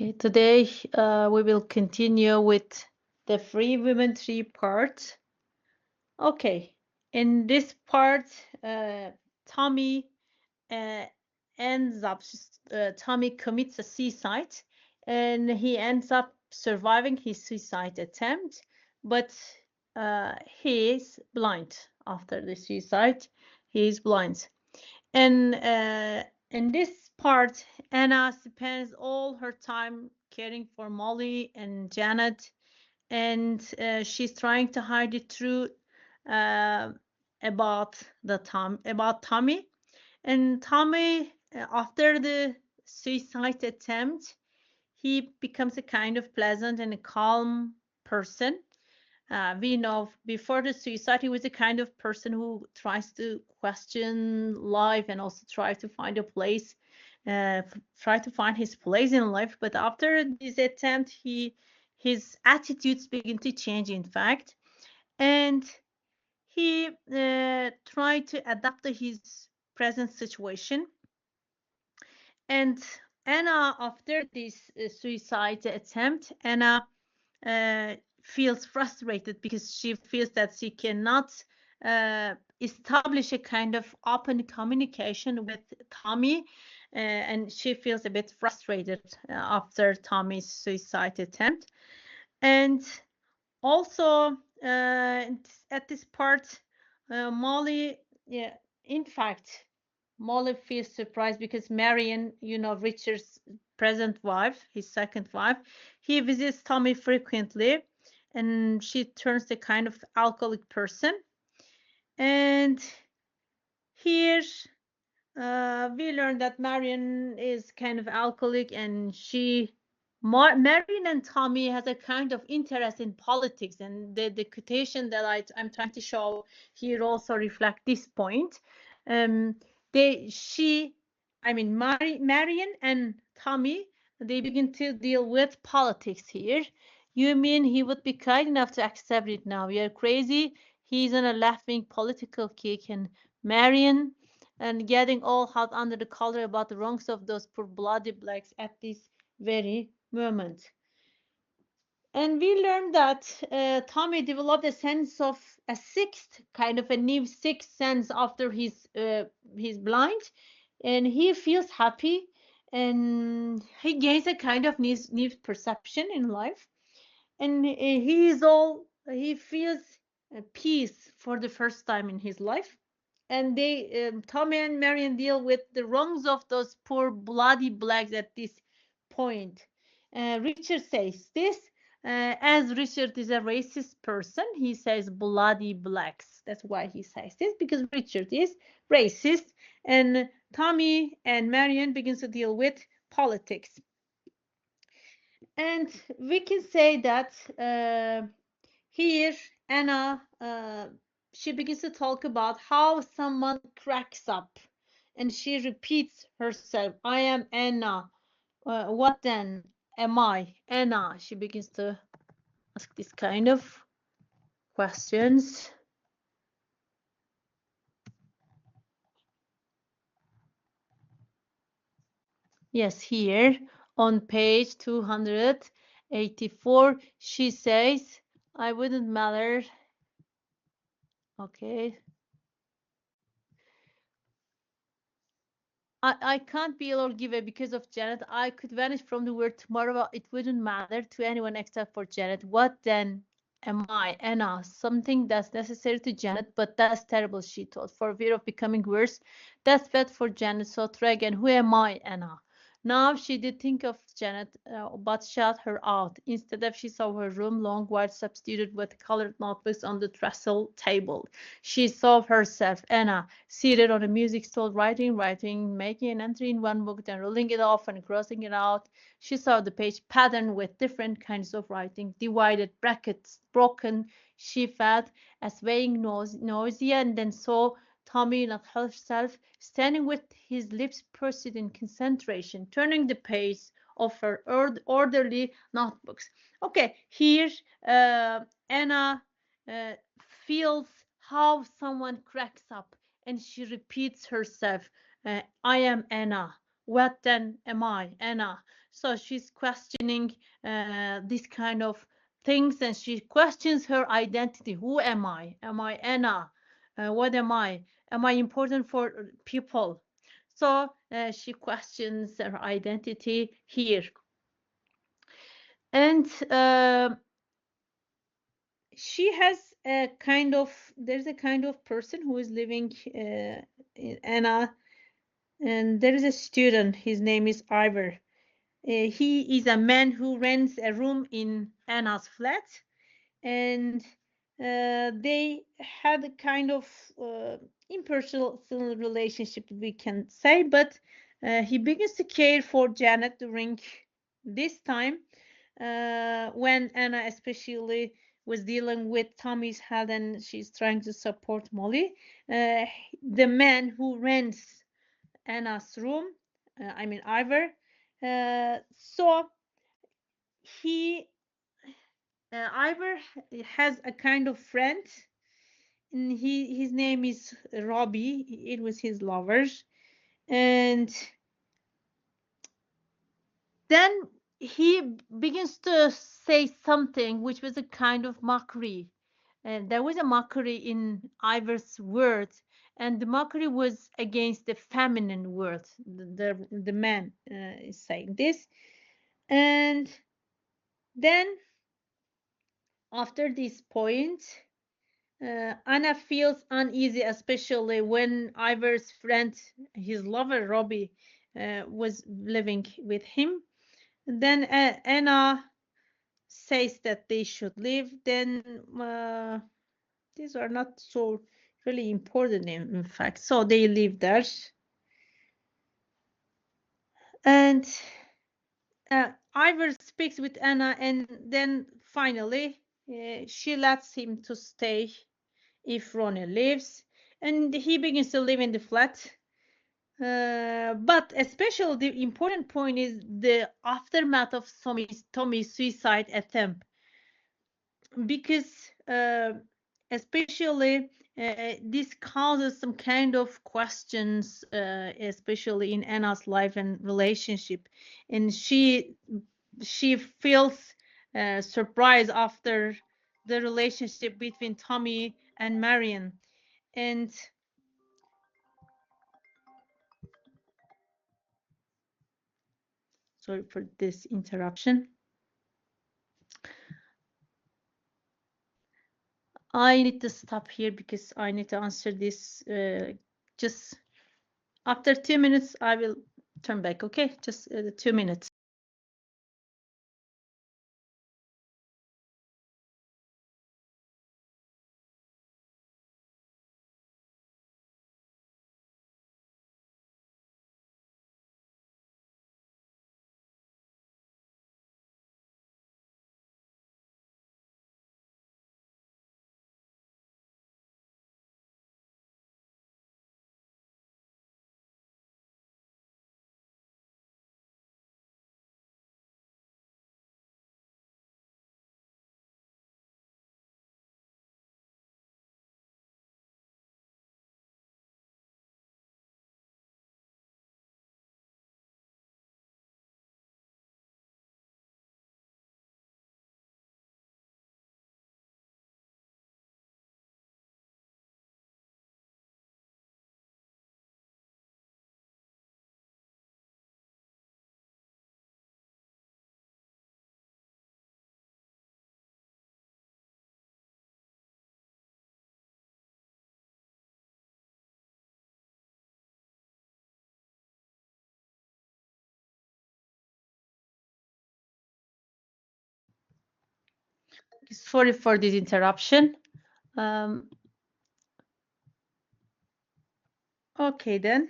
Okay, today we will continue with the free women three part. Okay, in this part, Tommy uh, ends up, Tommy commits a suicide and he ends up surviving his suicide attempt, but he is blind after the suicide. He is blind. And in this part, Anna spends all her time caring for Molly and Janet, and she's trying to hide the truth uh, about Tommy. And Tommy, after the suicide attempt, he becomes a kind of pleasant and a calm person. We know before the suicide, he was a kind of person who tries to question life and also try to find a place, try to find his place in life. But after this attempt, his attitudes begin to change, in fact, and he tried to adapt to his present situation. And Anna, after this suicide attempt, Anna uh, feels frustrated because she feels that she cannot establish a kind of open communication with Tommy, and she feels a bit frustrated after Tommy's suicide attempt. And also, at this part, Molly, yeah, in fact, Molly feels surprised because Marion, Richard's present wife, his second wife, he visits Tommy frequently, and she turns a kind of alcoholic person. And here we learn that Marion is kind of alcoholic, and Marion and Tommy has a kind of interest in politics, and the quotation that I'm trying to show here also reflect this point. Um, Marion and Tommy, they begin to deal with politics here. You mean he would be kind enough to accept it now? You're crazy. He's on a left-wing political kick, and Marion and getting all hot under the collar about the wrongs of those poor bloody blacks at this very moment. And we learned that Tommy developed a sense of a new sixth sense after he's blind, and he feels happy, and he gains a kind of new perception in life, and he feels peace for the first time in his life. And Tommy and Marion deal with the wrongs of those poor bloody blacks at this point. Richard says this, as Richard is a racist person, he says bloody blacks. That's why he says this, because Richard is racist, and Tommy and Marion begins to deal with politics. And we can say that here Anna, she begins to talk about how someone cracks up, and she repeats herself, I am Anna. What then am I? Anna. She begins to ask this kind of questions. Yes, here on page 284, she says, I wouldn't matter. Okay. I can't be or give it because of Janet. I could vanish from the world tomorrow. It wouldn't matter to anyone except for Janet. What then am I? Anna, something that's necessary to Janet, but that's terrible, she thought. For fear of becoming worse, that's bad for Janet. So try again. Who am I, Anna? Now she did think of Janet, but shut her out. Instead of she saw her room, long white substituted with colored notebooks on the trestle table. She saw herself, Anna, seated on a music stool, writing, making an entry in one book, then rolling it off and crossing it out. She saw the page patterned with different kinds of writing, divided, brackets, broken. She felt a swaying nausea, and then saw Tommy, not herself, standing with his lips pursed in concentration, turning the page of her orderly notebooks. Okay, here Anna uh, feels how someone cracks up, and she repeats herself, I am Anna. What then am I, Anna? So she's questioning this kind of things, and she questions her identity. Who am I? Am I Anna? What am I? Am I important for people? So she questions her identity here. And she has a kind of, there's a kind of person who is living in Anna, and there is a student. His name is Ivor. He is a man who rents a room in Anna's flat, and they had a kind of impersonal relationship, we can say, but he begins to care for Janet during this time when Anna especially was dealing with Tommy's health and she's trying to support Molly. The man who rents Anna's room, I mean Ivor, so he Ivor has a kind of friend, and his name is Robbie. It was his lovers, and then he begins to say something which was a kind of mockery. And there was a mockery in Ivor's words, and the mockery was against the feminine words. The man is saying this, and then after this point, Anna feels uneasy, especially when Ivor's friend, his lover Robbie, was living with him. Then Anna says that they should leave. Then these are not so really important in fact. So they live there. And Ivor speaks with Anna, and then finally she lets him to stay if Ronnie leaves, and he begins to live in the flat. But especially the important point is the aftermath of Tommy's suicide attempt, because especially this causes some kind of questions, especially in Anna's life and relationship, and she feels surprised after the relationship between Tommy and Marion. And sorry for this interruption. I need to stop here because I need to answer this. Just after 2 minutes, I will turn back. Okay, just 2 minutes. Sorry for this interruption. Okay then.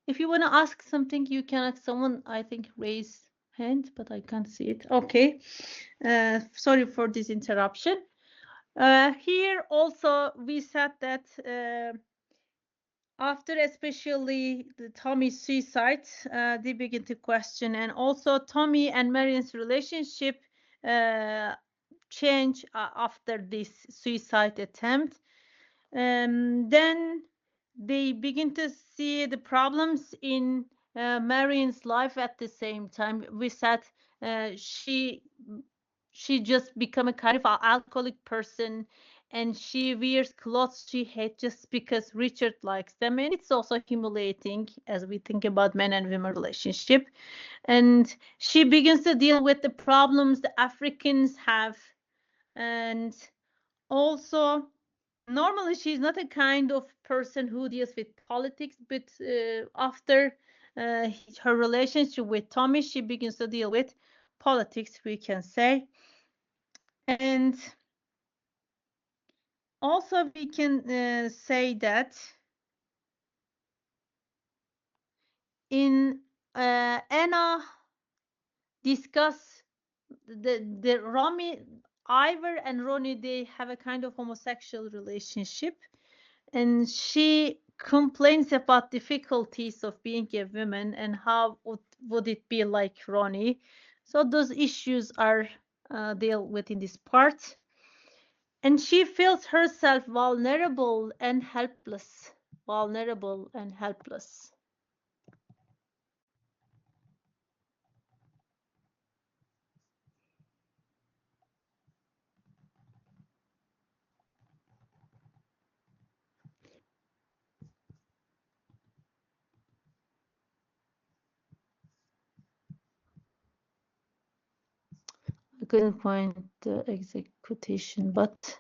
If you want to ask something, you can ask someone, I think, raise hand, but I can't see it. Okay. Sorry for this interruption. Here also we said that after especially the Tommy's suicide, they begin to question, and also Tommy and Marion's relationship change after this suicide attempt. Then they begin to see the problems in Marion's life at the same time. We said uh, she she just become a kind of alcoholic person, and she wears clothes she hates just because Richard likes them, and it's also humiliating as we think about men and women relationship. And she begins to deal with the problems the Africans have, and also normally she's not a kind of person who deals with politics, but after uh, her relationship with Tommy, she begins to deal with politics, we can say. And also we can say that in Anna discuss the Romy, Ivor and Ronnie, they have a kind of homosexual relationship, and she complains about difficulties of being a woman and how would it be like Ronnie. So those issues are dealt with in this part, and she feels herself vulnerable and helpless. Vulnerable and helpless. I couldn't find the exact quotation, but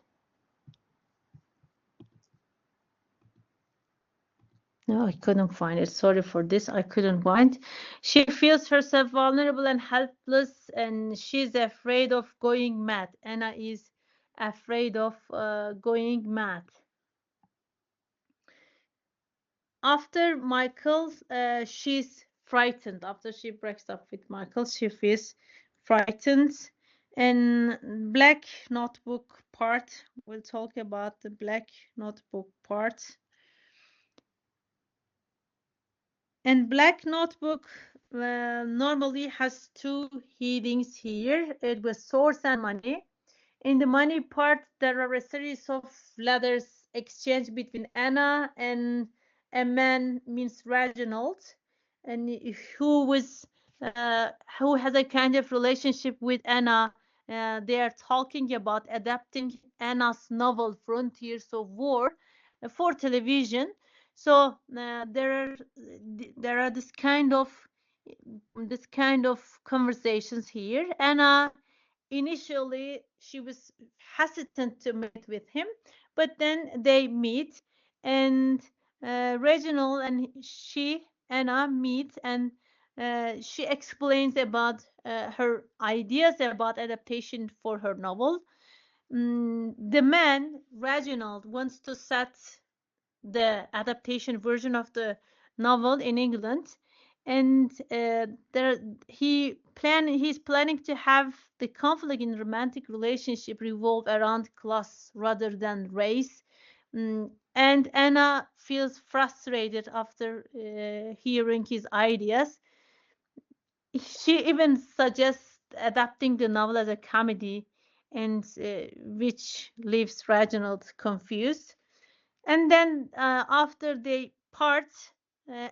no, I couldn't find it. Sorry for this. I couldn't find. She feels herself vulnerable and helpless, and she's afraid of going mad. Anna is afraid of going mad. After Michael, she's frightened. After she breaks up with Michael, she feels frightened. And Black Notebook part, we'll talk about the Black Notebook part. And Black Notebook normally has two headings here. It was source and money. In the money part, there are a series of letters exchanged between Anna and a man means Reginald, and who was who has a kind of relationship with Anna. They are talking about adapting Anna's novel Frontiers of War for television. So there are this kind of conversations here. Anna initially she was hesitant to meet with him, but then they meet, and Reginald and Anna meet, and she explains about her ideas about adaptation for her novel. The man Reginald wants to set the adaptation version of the novel in England, and there he's planning to have the conflict in romantic relationship revolve around class rather than race. And Anna feels frustrated after hearing his ideas. She even suggests adapting the novel as a comedy, and which leaves Reginald confused. And then after they part,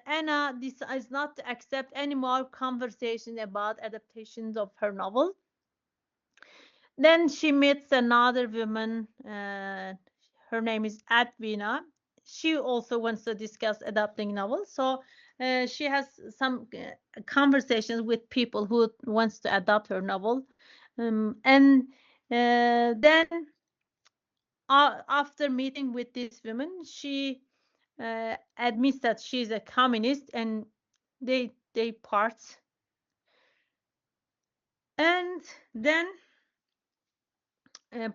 Anna decides not to accept any more conversation about adaptations of her novel. Then she meets another woman. Her name is Advina. She also wants to discuss adapting novels. So she has some conversations with people who wants to adapt her novel. And then after meeting with this woman, she admits that she's a communist, and they part. And then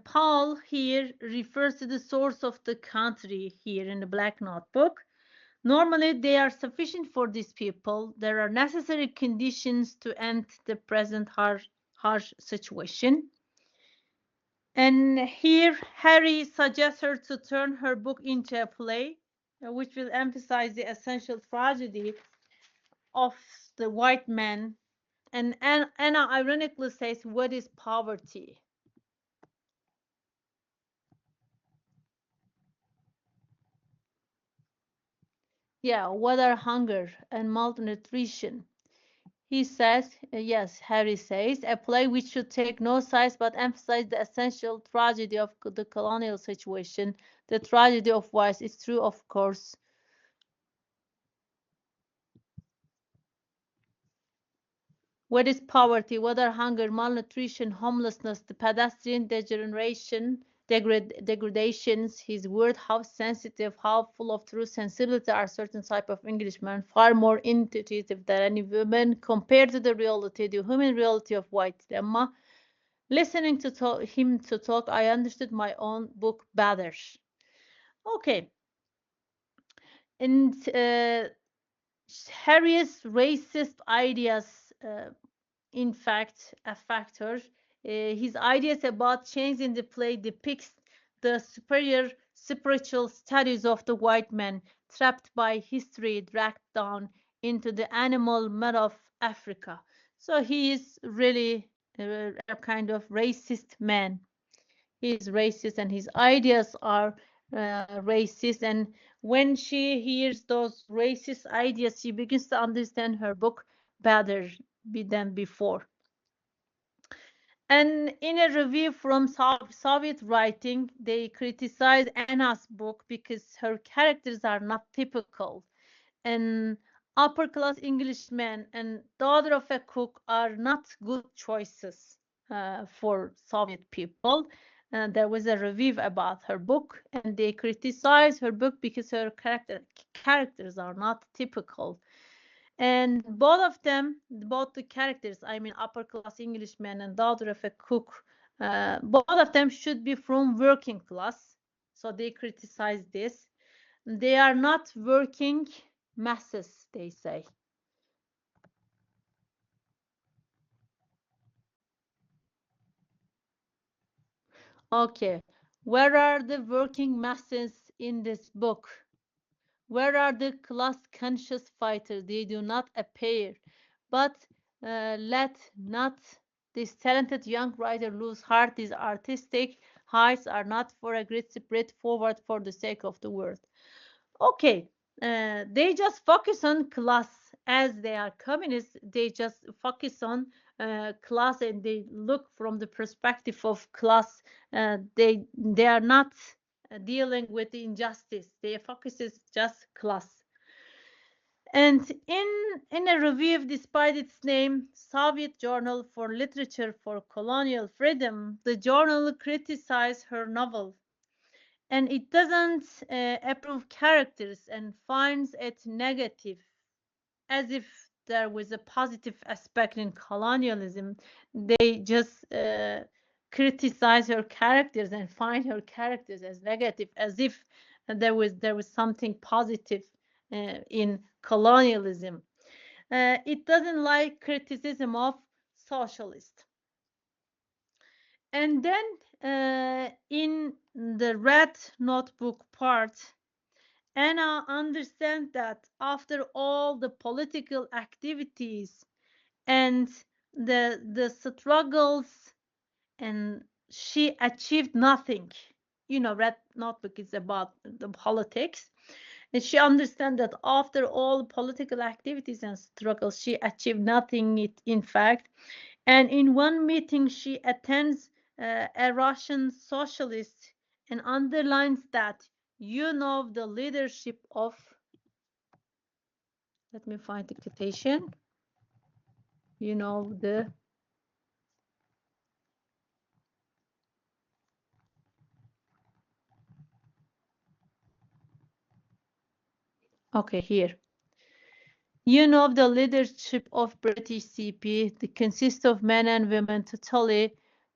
Paul here refers to the source of the country here in the Black Notebook. Normally, they are sufficient for these people. There are necessary conditions to end the present harsh situation. And here, Harry suggests her to turn her book into a play, which will emphasize the essential tragedy of the white man. And Anna ironically says, "What is poverty?" Yeah, water hunger and malnutrition. He says, yes, Harry says, a play which should take no sides but emphasize the essential tragedy of the colonial situation, the tragedy of vice. It's true, of course. What is poverty? What are hunger, malnutrition, homelessness, the pedestrian degeneration, degradations? His word, how sensitive, how full of true sensibility are certain type of Englishmen, far more intuitive than any woman compared to the reality, the human reality of white dilemma. Listening to him to talk, I understood my own book better. Okay, and Harry's racist ideas, in fact, a factor. His ideas about change in the play depicts the superior spiritual status of the white man trapped by history, dragged down into the animal mud of Africa. So he is really a kind of racist man. He is racist and his ideas are racist. And when she hears those racist ideas, she begins to understand her book better than before. And in a review from Soviet writing, they criticize Anna's book because her characters are not typical. An upper class Englishman and daughter of a cook are not good choices for Soviet people. And there was a review about her book, and they criticize her book because her characters are not typical. And both of them, both the characters, I mean, upper class Englishman and daughter of a cook, both of them should be from working class. So they criticize this. They are not working masses, they say. Okay, where are the working masses in this book? Where are the class conscious fighters? They do not appear. But let not this talented young writer lose heart. These artistic heights are not for a great spread forward for the sake of the world. Okay, they just focus on class as they are communists. They just focus on class and they look from the perspective of class. They are not dealing with the injustice. Their focus is just class. And in a review, despite its name, Soviet Journal for Literature for Colonial Freedom, the journal criticized her novel and it doesn't approve characters and finds it negative, as if there was a positive aspect in colonialism. They just criticize her characters and find her characters as negative, as if there was something positive in colonialism. It doesn't like criticism of socialists. And then in the red notebook part, Anna understands that after all the political activities and the struggles, and she achieved nothing. Red notebook is about the politics, and she understands that after all political activities and struggles, she achieved nothing. In fact, and in one meeting, she attends a Russian socialist and underlines that the leadership of, let me find the quotation, the, okay, here. The leadership of British CP, that consists of men and women totally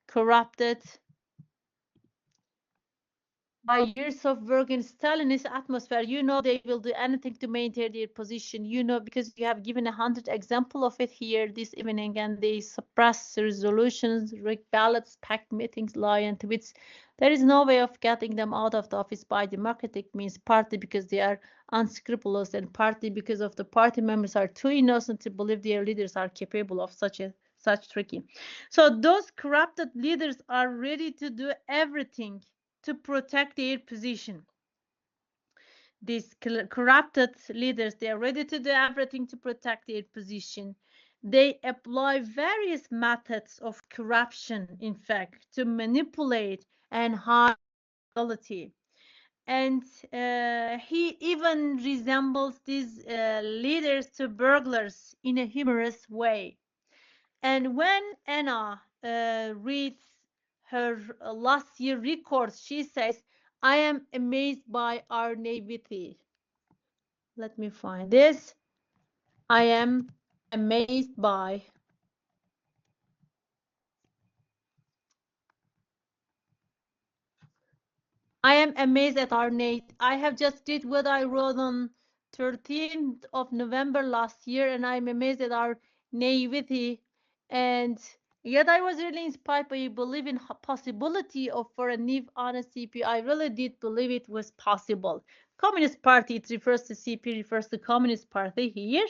corrupted by years of work in Stalinist atmosphere. They will do anything to maintain their position, because you have given 100 example of it here this evening, and they suppress resolutions, rig ballots, pack meetings, lie and tweets. There is no way of getting them out of the office by democratic means, partly because they are unscrupulous and partly because of the party members are too innocent to believe their leaders are capable of such tricky. So those corrupted leaders are ready to do everything to protect their position. These corrupted leaders, they are ready to do everything to protect their position. They apply various methods of corruption, in fact, to manipulate and hide reality. And he even resembles these leaders to burglars in a humorous way. And when Anna reads her last year records, she says, I am amazed by our naivety. Let me find this. I am amazed by. I am amazed at our Nate. I have just did what I wrote on 13th of November last year, and I'm amazed at our naivety. And yet I was really inspired by believing possibility of for a new honest CP. I really did believe it was possible. Communist Party, it refers to CP, refers to Communist Party here.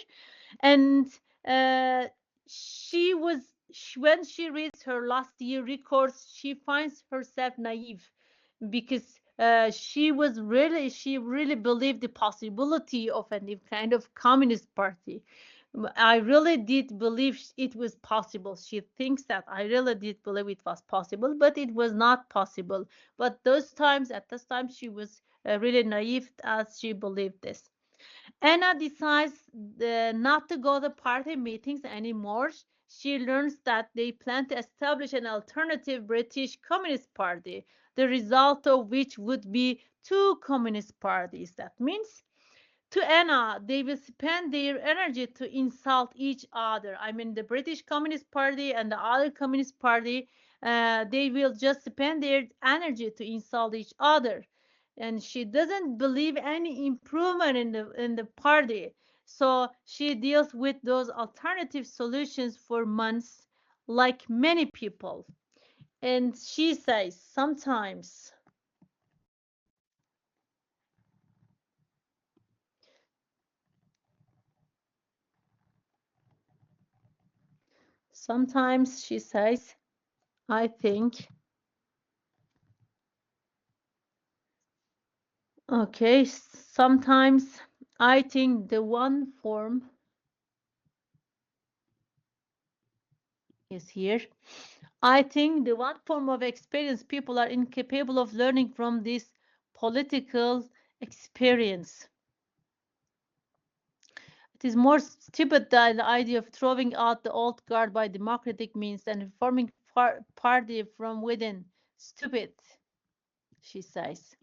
And uh, when she reads her last year records, she finds herself naive because she really believed the possibility of a new kind of communist party. I really did believe it was possible. She thinks that I really did believe it was possible, but it was not possible. But at this time, she was really naive as she believed this. Anna decides not to go to party meetings anymore. She learns that they plan to establish an alternative British Communist Party, the result of which would be two communist parties. That means to Anna, they will spend their energy to insult each other. I mean, the British Communist Party and the other Communist Party, they will just spend their energy to insult each other. And she doesn't believe any improvement in the party. So she deals with those alternative solutions for months, like many people. And she says sometimes she says, I think. Okay, sometimes I think the one form is here. I think the one form of experience people are incapable of learning from this political experience. It is more stupid than the idea of throwing out the old guard by democratic means and forming party from within. Stupid, she says.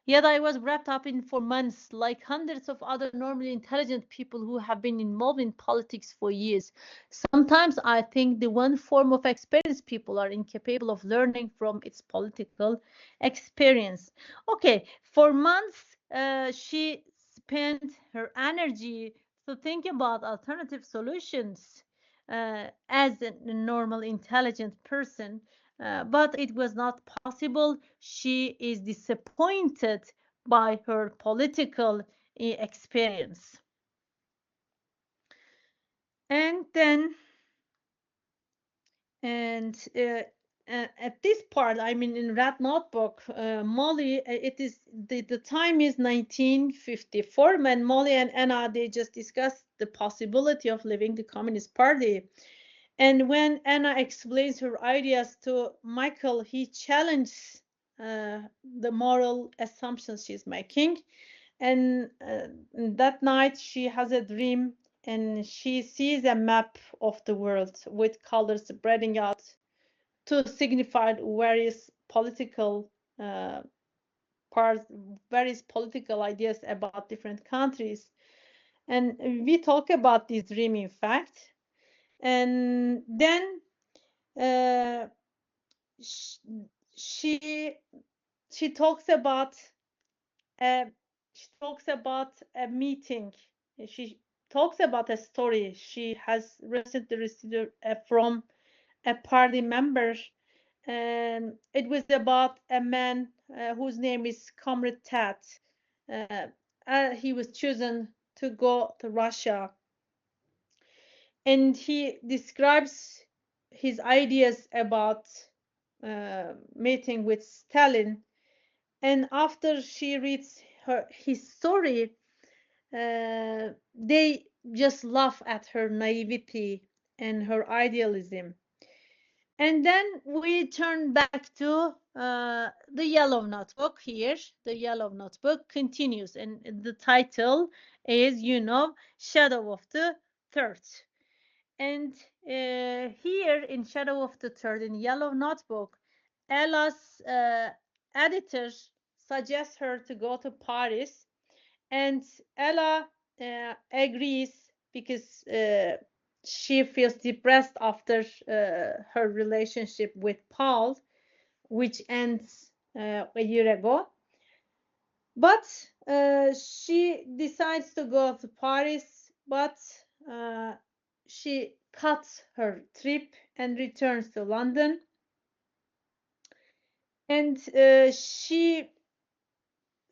Yet I was wrapped up in for months, like hundreds of other normally intelligent people who have been involved in politics for years. Sometimes I think the one form of experience people are incapable of learning from its political experience. Okay, for months she spent her energy to think about alternative solutions as a normal intelligent person, but it was not possible. She is disappointed by her political experience. And then, and at this part, I mean, in Red Notebook, Molly, the time is 1954 when Molly and Anna, they just discussed the possibility of leaving the Communist Party. And when Anna explains her ideas to Michael, he challenges the moral assumptions she's making. And that night, she has a dream and she sees a map of the world with colors spreading out to signify uh, parts, various political ideas about different countries. And we talk about this dream, in fact. And then uh, she she talks about a she talks about a meeting. She talks about a story she has recently received from a party member, and it was about a man whose name is Comrade Tat. Uh, he was chosen to go to Russia, and he describes his ideas about meeting with Stalin. And after she reads his story, they just laugh at her naivety and her idealism. And then we turn back to the Yellow Notebook here. The Yellow Notebook continues, and the title is, Shadow of the Third. And here in Shadow of the Third, in Yellow Notebook, Ella's editor suggests her to go to Paris, and Ella agrees because she feels depressed after her relationship with Paul, which ends a year ago. But she decides to go to Paris, but she cuts her trip and returns to London. And she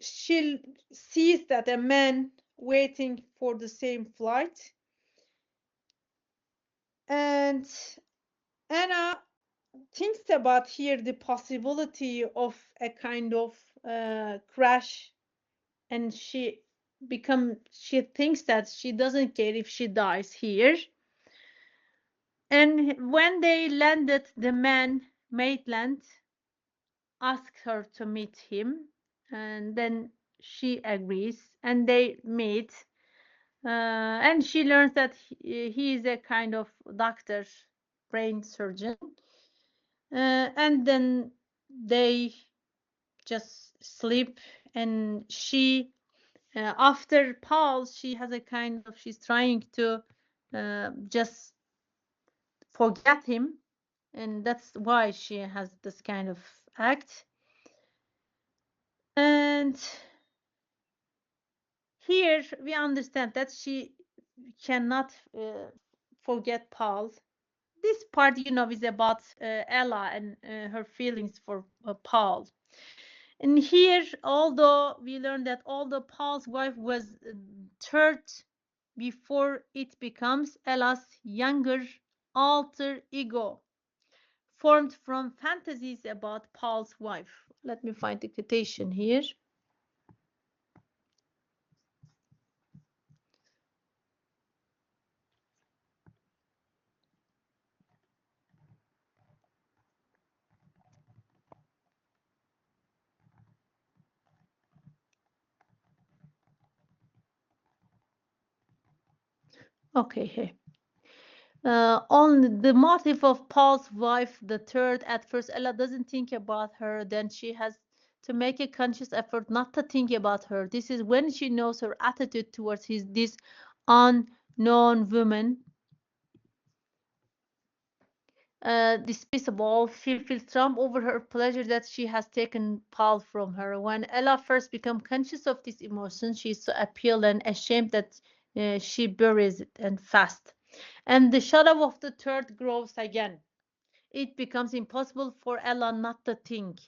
sees that a man waiting for the same flight. And Anna thinks about here the possibility of a kind of crash, and she thinks that she doesn't care if she dies here. And when they landed, the man, Maitland, asked her to meet him, and then she agrees, and they meet. And she learns that he is a kind of doctor, brain surgeon. And then they just sleep, and after Paul, she has a kind of, she's trying to just forget him, and that's why she has this kind of act. And here we understand that she cannot forget Paul. This part, is about Ella and her feelings for Paul. And here, although we learn that although Paul's wife was third before it becomes Ella's younger alter ego, formed from fantasies about Paul's wife. Let me find the quotation here. Okay, here. On the motive of Paul's wife, the third, at first Ella doesn't think about her, then she has to make a conscious effort not to think about her. This is when she knows her attitude towards this unknown woman. Despicable, she feels trump over her pleasure that she has taken Paul from her. When Ella first becomes conscious of this emotion, she is so appalled and ashamed that she buries it and fast. And the shadow of the third grows again. It becomes impossible for Ella not to think.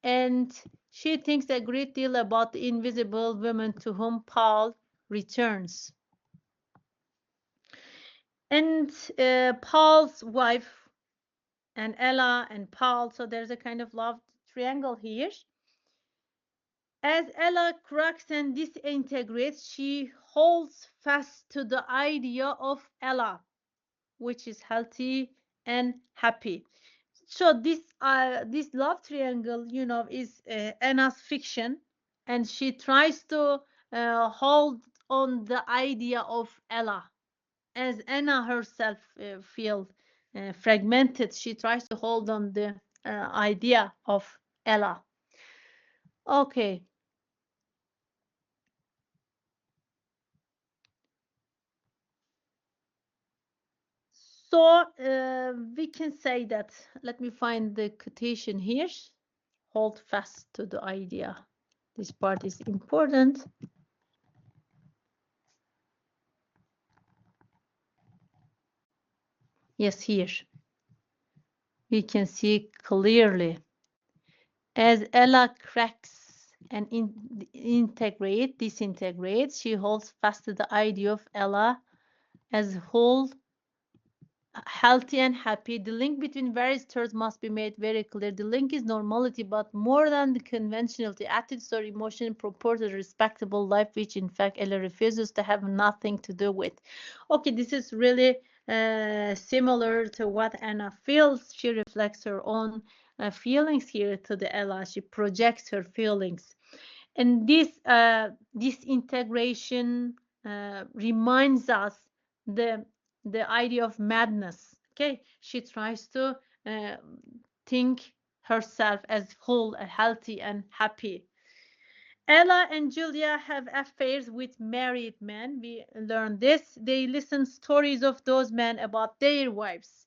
And she thinks a great deal about the invisible woman to whom Paul returns. And Paul's wife and Ella and Paul, so there's a kind of love triangle here. As Ella cracks and disintegrates, she holds fast to the idea of Ella, which is healthy and happy. So this love triangle, is Anna's fiction, and she tries to hold on the idea of Ella. As Anna herself feels fragmented, she tries to hold on the idea of Ella. Okay. So we can say that, let me find the quotation here. Hold fast to the idea. This part is important. Yes, here. We can see clearly. As Ella cracks and disintegrates, she holds fast to the idea of Ella as whole, healthy and happy. The link between various terms must be made very clear. The link is normality, but more than the conventionality, attitudes or emotion purport a respectable life, which in fact Ella refuses to have nothing to do with. Okay, this is really similar to what Anna feels. She reflects her own feelings here to the Ella. She projects her feelings, and this integration reminds us the the idea of madness. Okay, she tries to uh, think herself as whole, healthy, and happy. Ella and Julia have affairs with married men. We learn this. They listen stories of those men about their wives,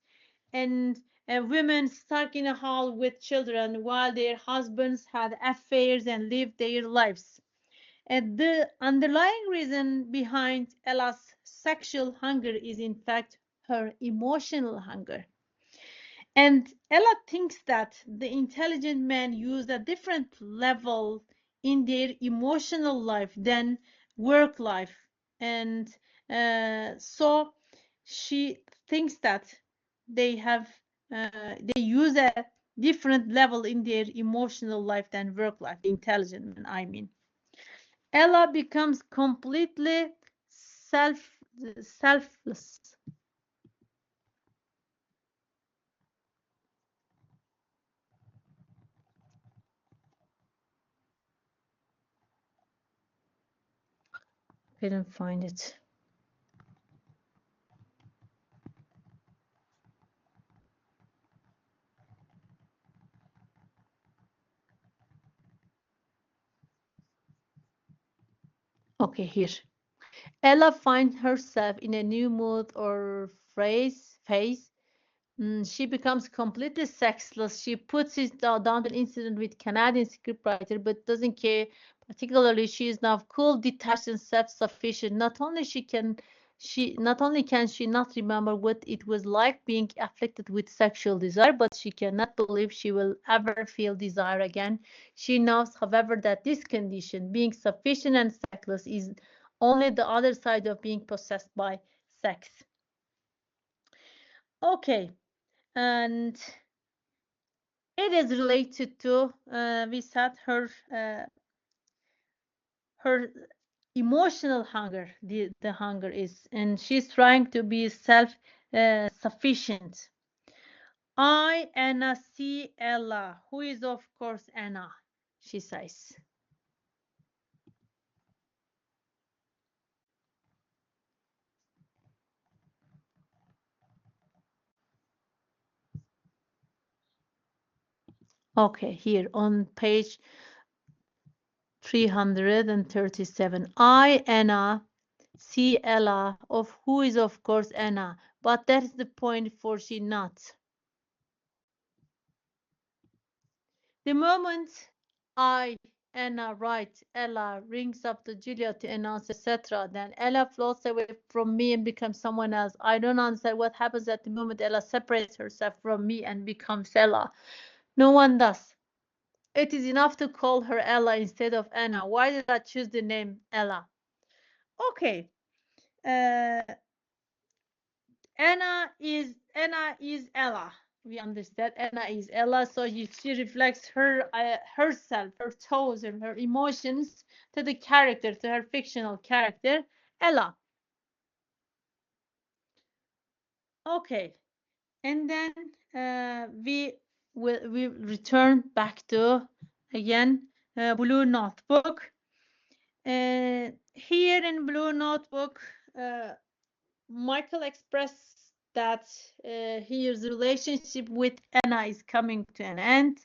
and women stuck in a hall with children while their husbands had affairs and lived their lives. And the underlying reason behind Ella's sexual hunger is, in fact, her emotional hunger. And Ella thinks that the intelligent men use a different level in their emotional life than work life. And so she thinks that they have they use a different level in their emotional life than work life. Intelligent men, I mean. Ella becomes completely self selfless. I didn't find it. Okay, here. Ella finds herself in a new mood or phase. She becomes completely sexless. She puts it down to an incident with Canadian scriptwriter, but doesn't care. Particularly, she is now cool, detached, and self-sufficient. Not only can she not remember what it was like being afflicted with sexual desire, but she cannot believe she will ever feel desire again. She knows, however, that this condition, being sufficient and sexless, is only the other side of being possessed by sex. Okay, and it is related to we said her emotional hunger. The hunger is, and she's trying to be self sufficient. I Anna see Ella, who is of course Anna, she says. Okay, here on page 337. I Anna see Ella, of who is of course Anna, but that's the point, for she not. The moment I, Anna, write, Ella rings up to Julia to announce, etc., then Ella floats away from me and becomes someone else. I don't understand what happens at the moment Ella separates herself from me and becomes Ella. No one does. It is enough to call her Ella instead of Anna. Why did I choose the name Ella? Okay. Uh, Anna is Ella. We understand Anna is Ella, so she reflects herself, her thoughts, and her emotions to the character, to her fictional character, Ella. Okay, and then we return back to again Blue Notebook. Here in Blue Notebook, Michael expressed that his relationship with Anna is coming to an end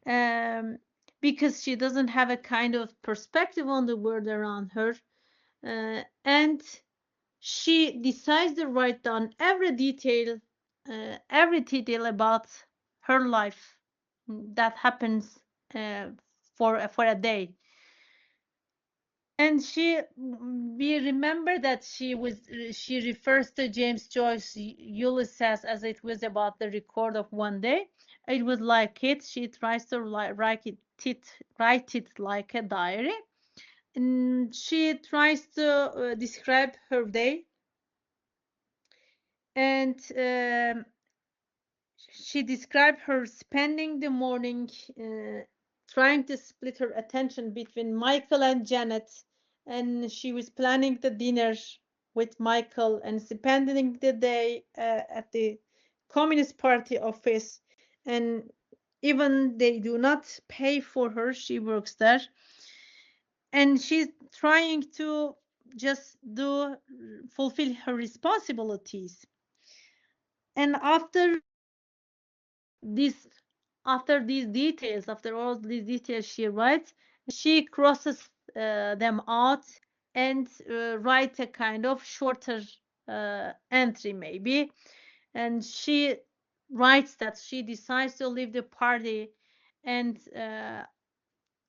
um, because she doesn't have a kind of perspective on the world around her. And she decides to write down every detail about her life that happens uh, for a day. And we remember that she refers to James Joyce Ulysses as it was about the record of one day. It was like it. She tries to write it like a diary, and she tries to describe her day. And she described her spending the morning trying to split her attention between Michael and Janet, and she was planning the dinner with Michael and spending the day at the Communist Party office. And even they do not pay for her, she works there, and she's trying to just do fulfill her responsibilities. And this these details, after all these details she writes, she crosses them out and write a kind of shorter entry maybe. And she writes that she decides to leave the party, and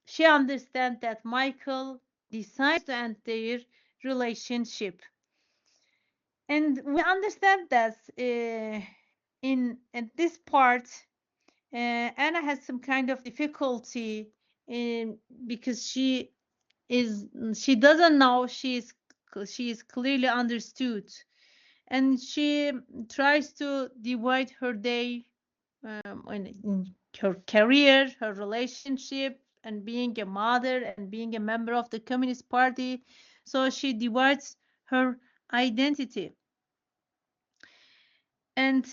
she understands that Michael decides to end their relationship. And we understand that in at this part, Anna has some kind of difficulty in because she doesn't know she is clearly understood, and she tries to divide her day in her career, her relationship, and being a mother and being a member of the Communist Party. So she divides her identity. And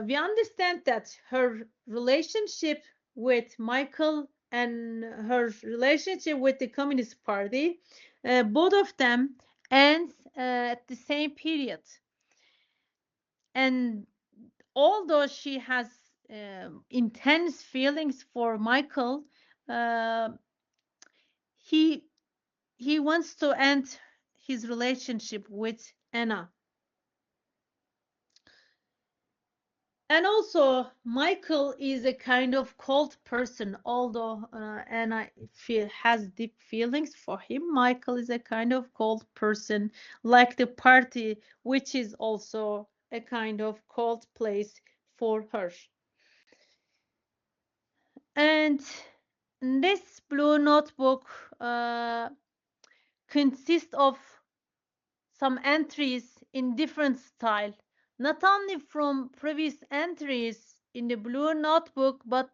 we understand that her relationship with Michael and her relationship with the Communist Party, both of them ends at the same period. And although she has intense feelings for Michael, uh, he he wants to end his relationship with Anna. And also, Michael is a kind of cold person, although Anna has deep feelings for him. Michael is a kind of cold person, like the party, which is also a kind of cold place for her. And this blue notebook consists of some entries in different style, not only from previous entries in the blue notebook, but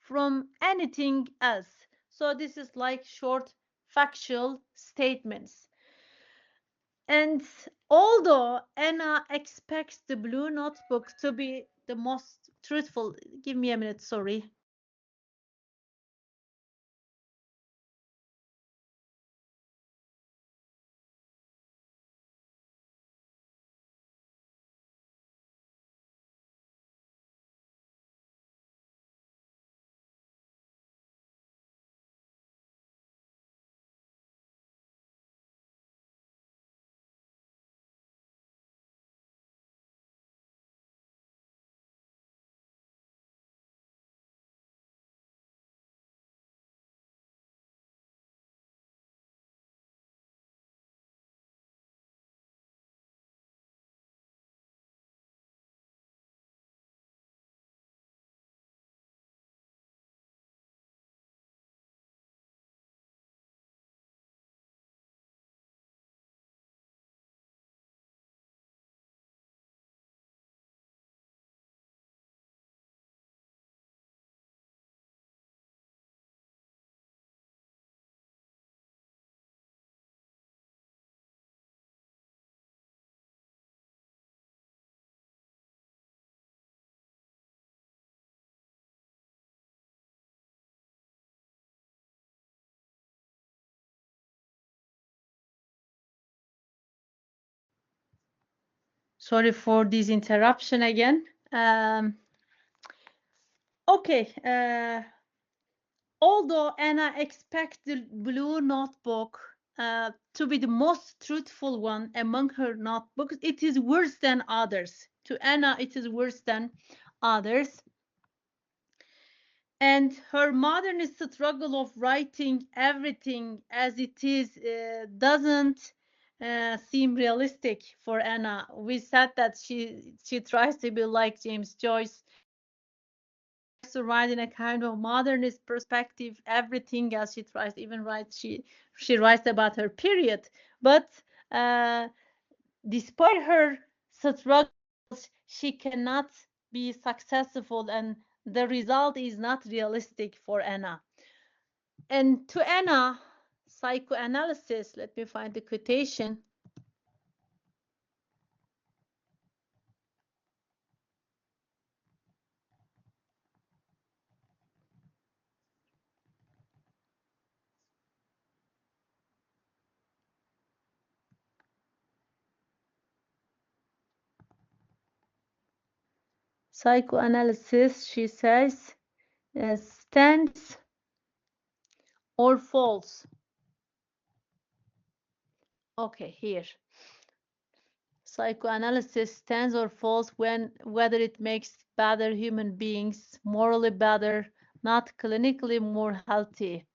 from anything else. So this is like short factual statements. And although Anna expects the blue notebook to be the most truthful, give me a minute, sorry. Sorry for this interruption again. Okay, although Anna expects the blue notebook to be the most truthful one among her notebooks, it is worse than others. To Anna, it is worse than others. And her modernist struggle of writing everything as it is doesn't seem realistic for Anna. We said that she tries to be like James Joyce, to write in a kind of modernist perspective everything else she tries, even write she writes about her period. But uh, despite her struggles, she cannot be successful, and the result is not realistic for Anna. And to Anna, psychoanalysis, let me find the quotation. Psychoanalysis, she says, stands or falls. Okay, here. Psychoanalysis stands or falls when whether it makes better human beings, morally better, not clinically more healthy.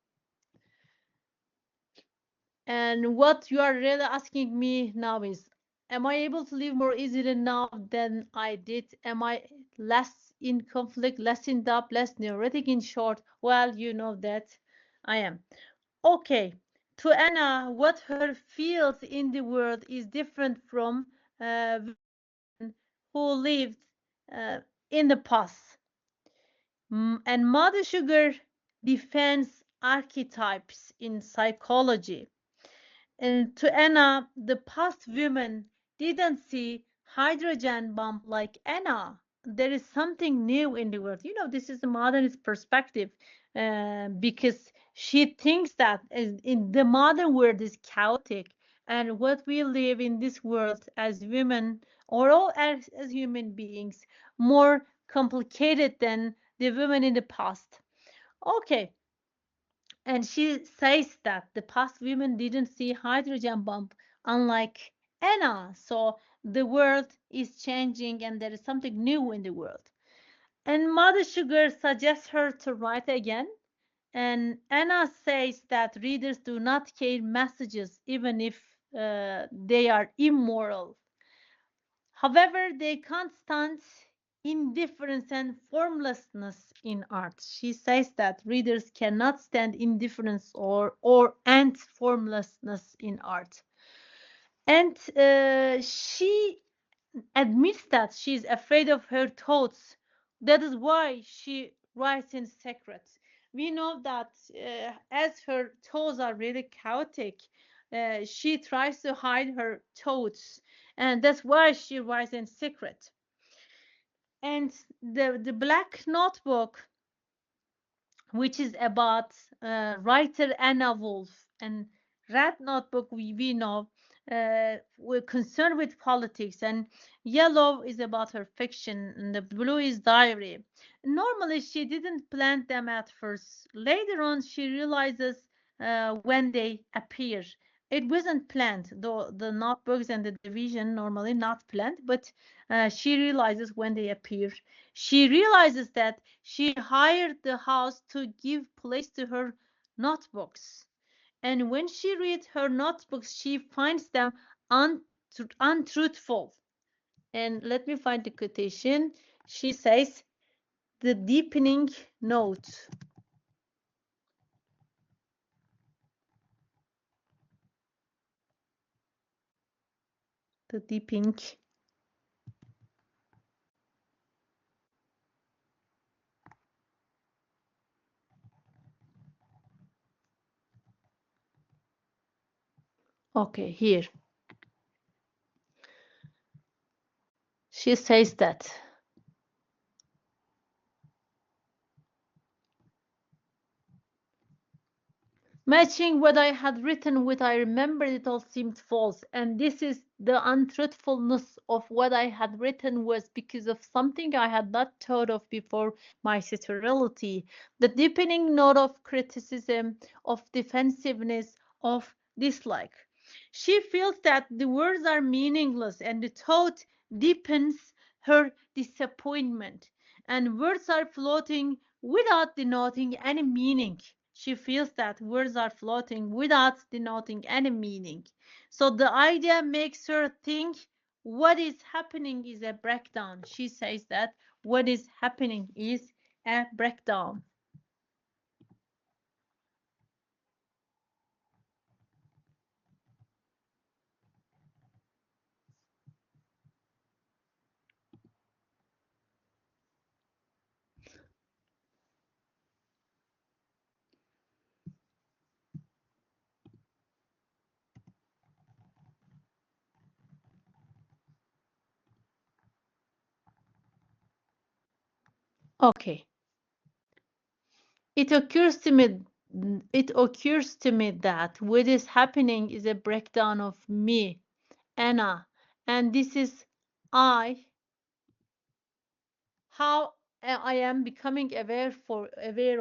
And what you are really asking me now is, am I able to live more easily now than I did? Am I less in conflict, less in doubt, less neurotic? In short, well, you know that I am. Okay, to Anna, what her feels in the world is different from who lived uh, in the past. And Mother Sugar defends archetypes in psychology. And to Anna, the past women didn't see hydrogen bomb like Anna. There is something new in the world. You know, this is the modernist perspective, because she thinks that in the modern world is chaotic, and what we live in this world as women or all as human beings more complicated than the women in the past. Okay, and she says that the past women didn't see hydrogen bomb, unlike Anna. So the world is changing and there is something new in the world. And Mother Sugar suggests her to write again. And Anna says that readers do not carry messages even if they are immoral. However, they can't stand indifference and formlessness in art. She says that readers cannot stand indifference or and formlessness in art. And she admits that she's afraid of her thoughts. That is why she writes in secret. We know that as her thoughts are really chaotic, she tries to hide her thoughts, and that's why she writes in secret. And the Black Notebook, which is about writer Anna Wolf, and Red Notebook, we know we're concerned with politics, and Yellow is about her fiction, and the Blue is diary. Normally, she didn't plan them at first. Later on, she realizes when they appear. It wasn't planned, though the notebooks and the division normally not planned, but she realizes when they appear. She realizes that she hired the house to give place to her notebooks. And when she reads her notebooks, she finds them untruthful. And let me find the quotation. She says, the deepening note. The deepening. Okay, here. She says that. Matching what I had written with I remembered it all seemed false, and this is the untruthfulness of what I had written was because of something I had not thought of before, my sterility, the deepening note of criticism, of defensiveness, of dislike. She feels that the words are meaningless, and the thought deepens her disappointment, and words are floating without denoting any meaning. She feels that words are floating without denoting any meaning. So the idea makes her think what is happening is a breakdown. She says that what is happening is a breakdown. Okay. It occurs to me it occurs to me that what is happening is a breakdown of me, Anna, and this is I how I am becoming aware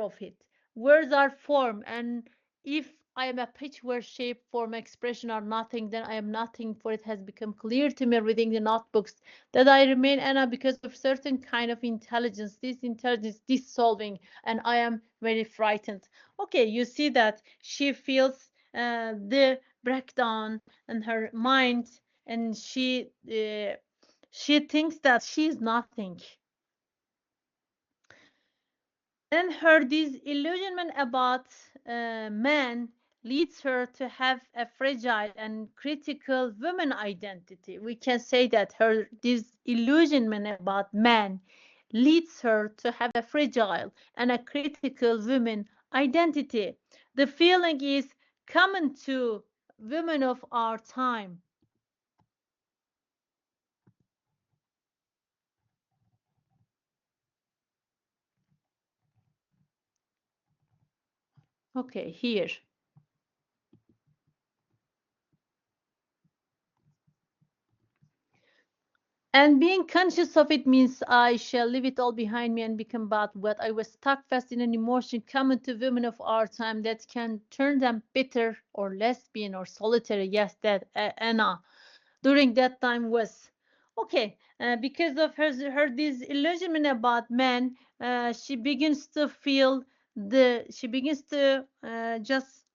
of it. Words are form, and if I am a pitch where shape, form, expression are nothing, then I am nothing. For it has become clear to me reading the notebooks that I remain Anna because of certain kind of intelligence. This intelligence dissolving, and I am very frightened. Okay, you see that she feels the breakdown in her mind, and she thinks that she is nothing. Then her disillusionment about man leads her to have a fragile and critical woman identity. We can say that her disillusionment about man leads her to have a fragile and a critical woman identity. The feeling is common to women of our time. Okay, here. And being conscious of it means I shall leave it all behind me and become but what I was stuck fast in an emotion common to women of our time that can turn them bitter or lesbian or solitary. Yes, that Anna during that time was okay. Because of her disillusionment about men, she begins to feel she begins to just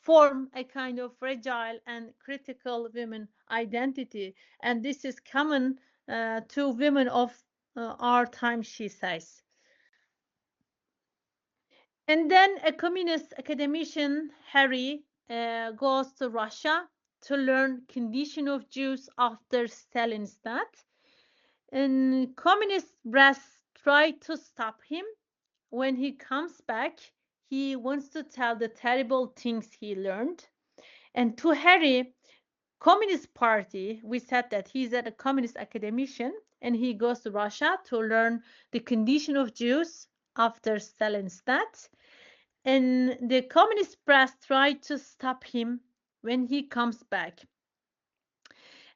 form a kind of fragile and critical women identity, and this is common to women of our time, she says. And then a communist academician, Harry, goes to Russia to learn condition of Jews after Stalin's death. And communist brass try to stop him. When he comes back, he wants to tell the terrible things he learned. And to Harry, Communist Party, we said that he's a communist academician and he goes to Russia to learn the condition of Jews after Stalin's death. And the communist press tried to stop him when he comes back.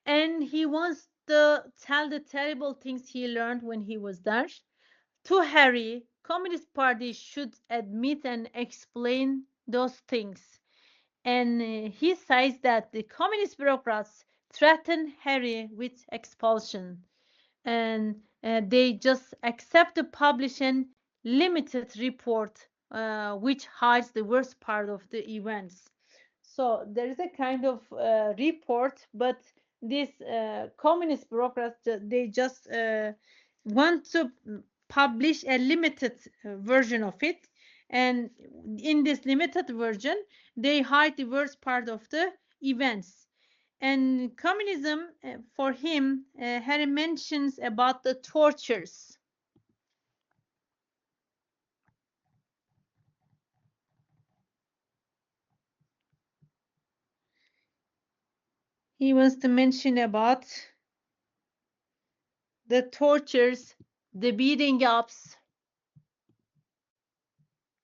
And he wants to tell the terrible things he learned when he was there. To Harry, Communist Party should admit and explain those things. And he says that the communist bureaucrats threaten Harry with expulsion, and they just accept to publish an limited report which hides the worst part of the events. So there is a kind of report, but these communist bureaucrats they just want to publish a limited version of it, and in this limited version they hide the worst part of the events. And communism, for him, Harry mentions about the tortures. He wants to mention about the tortures, the beating ups.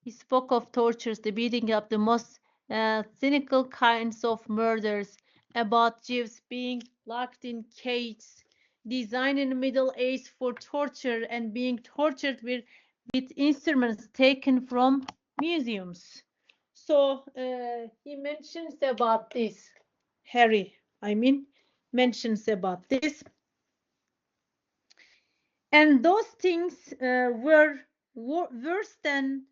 He spoke of tortures, the beating up, the most cynical kinds of murders, about Jews being locked in cages, designed in the Middle Ages for torture and being tortured with instruments taken from museums. So he mentions about this. Harry, I mean, mentions about this. And those things were worse than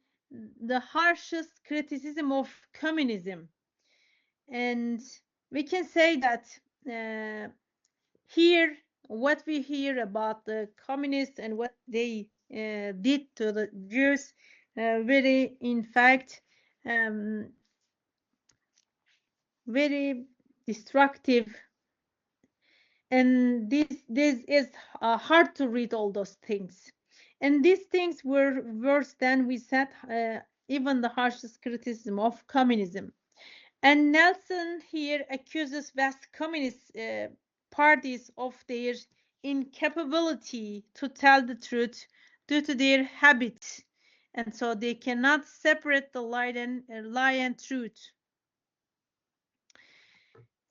the harshest criticism of communism. And we can say that uh, here, what we hear about the communists and what they did to the Jews, very, in fact, um, very destructive. And this is hard to read all those things. And these things were worse than we said, even the harshest criticism of communism. And Nelson here accuses West communist parties of their incapability to tell the truth due to their habit, and so they cannot separate the lie and truth.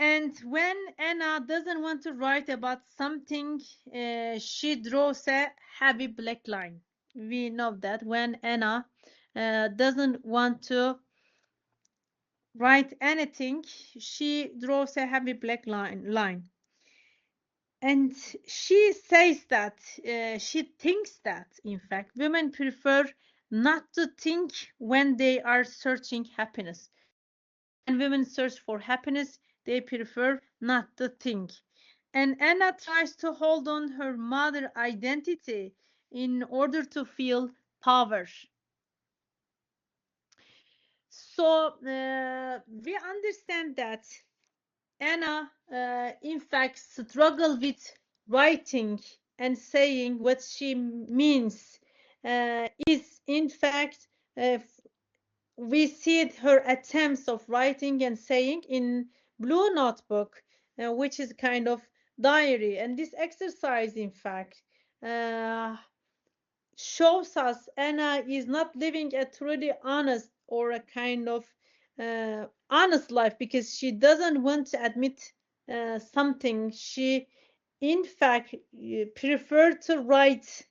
And when Anna doesn't want to write about something, she draws a heavy black line. We know that when Anna doesn't want to write anything, she draws a heavy black line. And she says that, she thinks that, in fact, women prefer not to think when they are searching happiness. When women search for happiness, they prefer not to think. And Anna tries to hold on her mother identity in order to feel power. So we understand that Anna, in fact, struggle with writing and saying what she means. Is in fact, we see her attempts of writing and saying in Blue Notebook, which is kind of diary. And this exercise, in fact, uh, shows us Anna is not living a truly honest or a kind of honest life because she doesn't want to admit something. She, in fact, prefer to write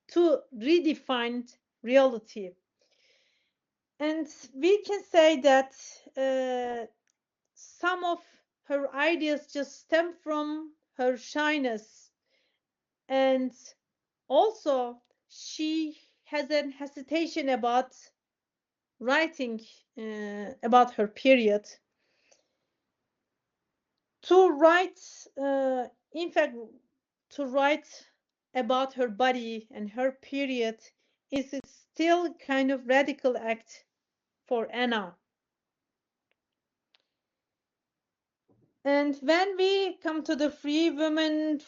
to redefine reality. And we can say that some of her ideas just stem from her shyness, and also she has an hesitation about writing about her period. To write, in fact, to write about her body and her period is still kind of radical act for Anna. And when we come to the free women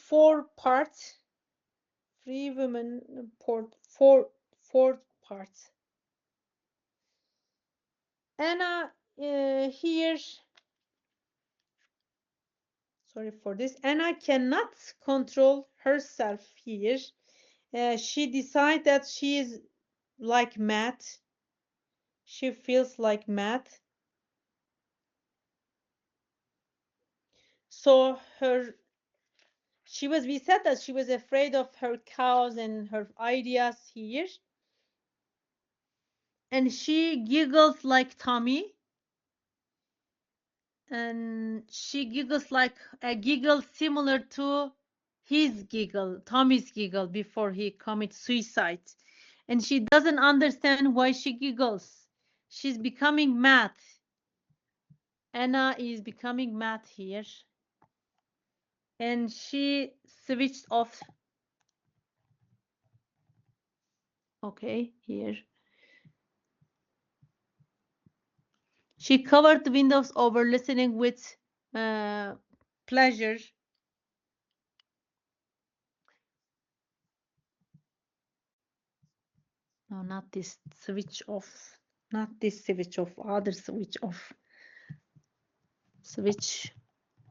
free women four parts. Anna here, sorry for this. Anna cannot control herself here. She decides that she is like mad. She feels like mad. So we said that she was afraid of her cows and her ideas here. And she giggles like Tommy. And she giggles like a giggle similar to his giggle, Tommy's giggle, before he commits suicide. And she doesn't understand why she giggles. She's becoming mad. Anna is becoming mad here. And she switched off. Okay, here. She covered the windows over, listening with pleasure. No, not this switch off. Not this switch off, other switch off. Switch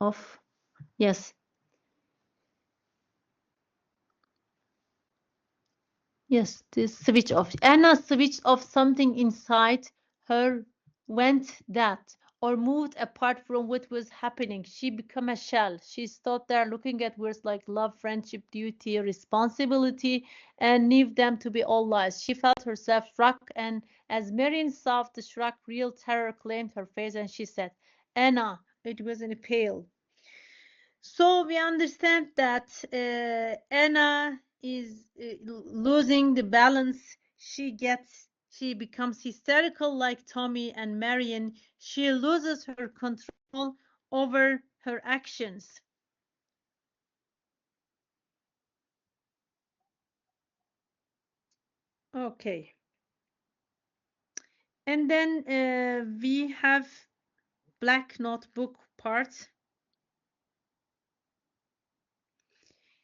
off. Yes. Yes, this switch off. Anna switched off something inside her, went that, or moved apart from what was happening. She became a shell. She stood there looking at words like love, friendship, duty, responsibility, and knew them to be all lies. She felt herself struck, and as Marion saw the shrug, real terror claimed her face, and she said, Anna, it was in a pail. So we understand that Anna is losing the balance. She becomes hysterical like Tommy and Marion. She loses her control over her actions. Okay. And then we have Black Notebook part.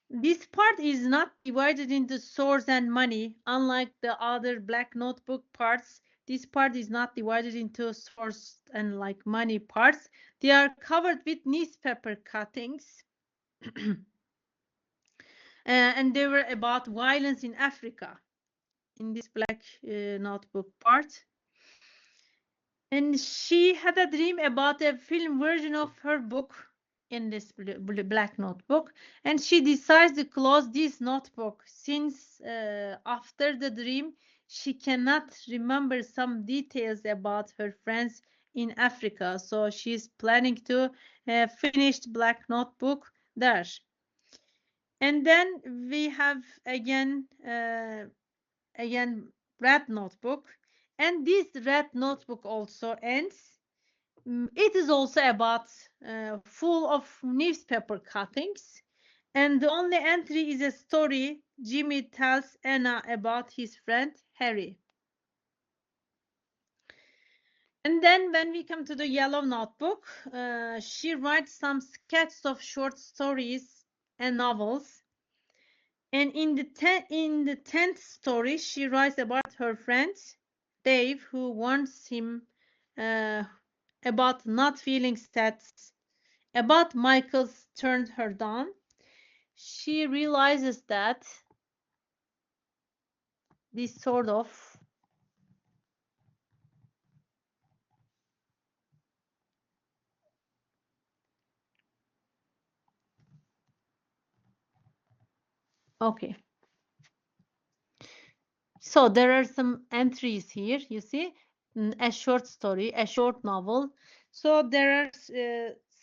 This part is not divided into source and money, unlike the other Black Notebook parts. This part is not divided into source and like money parts. They are covered with newspaper cuttings. And they were about violence in Africa. in this black notebook part. And she had a dream about a film version of her book in this black notebook. And she decides to close this notebook since after the dream, she cannot remember some details about her friends in Africa. So she's planning to finish the black notebook there. And then we have again red notebook, and this red notebook also ends. It is also about full of newspaper cuttings, and the only entry is a story Jimmy tells Anna about his friend Harry. And then when we come to the yellow notebook, she writes some sketches of short stories and novels. And in the 10th story, she writes about her friend Dave, who warns him uh, about not feeling sad, about Michael's turned her down. She realizes that this sort of okay. So there are some entries here. You see, a short story, a short novel. So there are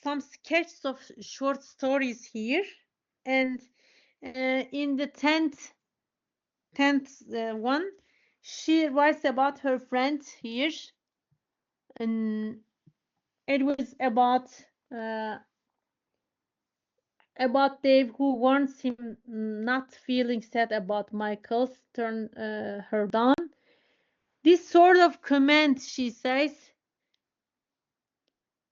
some sketches of short stories here, and in the 10th one, she writes about her friend here, and it was uh, about Dave, who warns him not feeling sad about Michael's turn her down. This sort of comment, she says,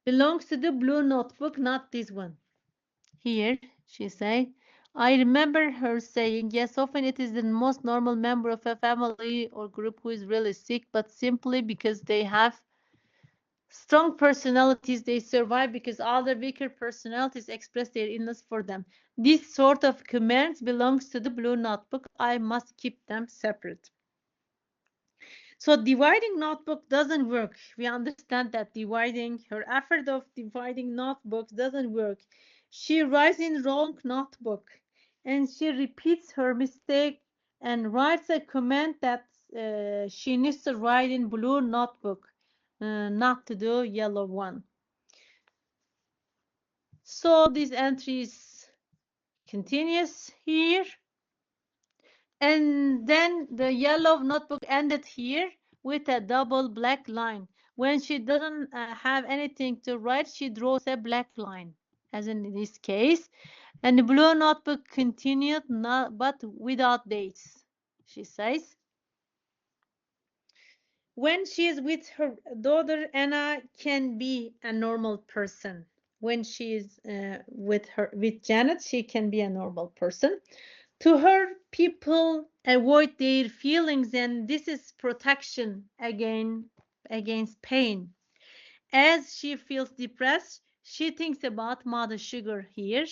belongs to the blue notebook, not this one. Here, she say, I remember her saying, yes, often it is the most normal member of a family or group who is really sick, but simply because they have strong personalities, they survive because other weaker personalities express their illness for them. This sort of comments belongs to the blue notebook. I must keep them separate. So dividing notebook doesn't work. We understand that her effort of dividing notebooks doesn't work. She writes in wrong notebook, and she repeats her mistake and writes a comment that she needs to write in blue notebook, not to the yellow one. So this entry is continuous here. And then the yellow notebook ended here with a double black line. When she doesn't have anything to write, she draws a black line, as in this case. And the blue notebook continued, but without dates, she says. When she is with her daughter, Anna can be a normal person. When she is with Janet, she can be a normal person. To her, people avoid their feelings, and this is protection against pain. As she feels depressed, she thinks about Mother Sugar here,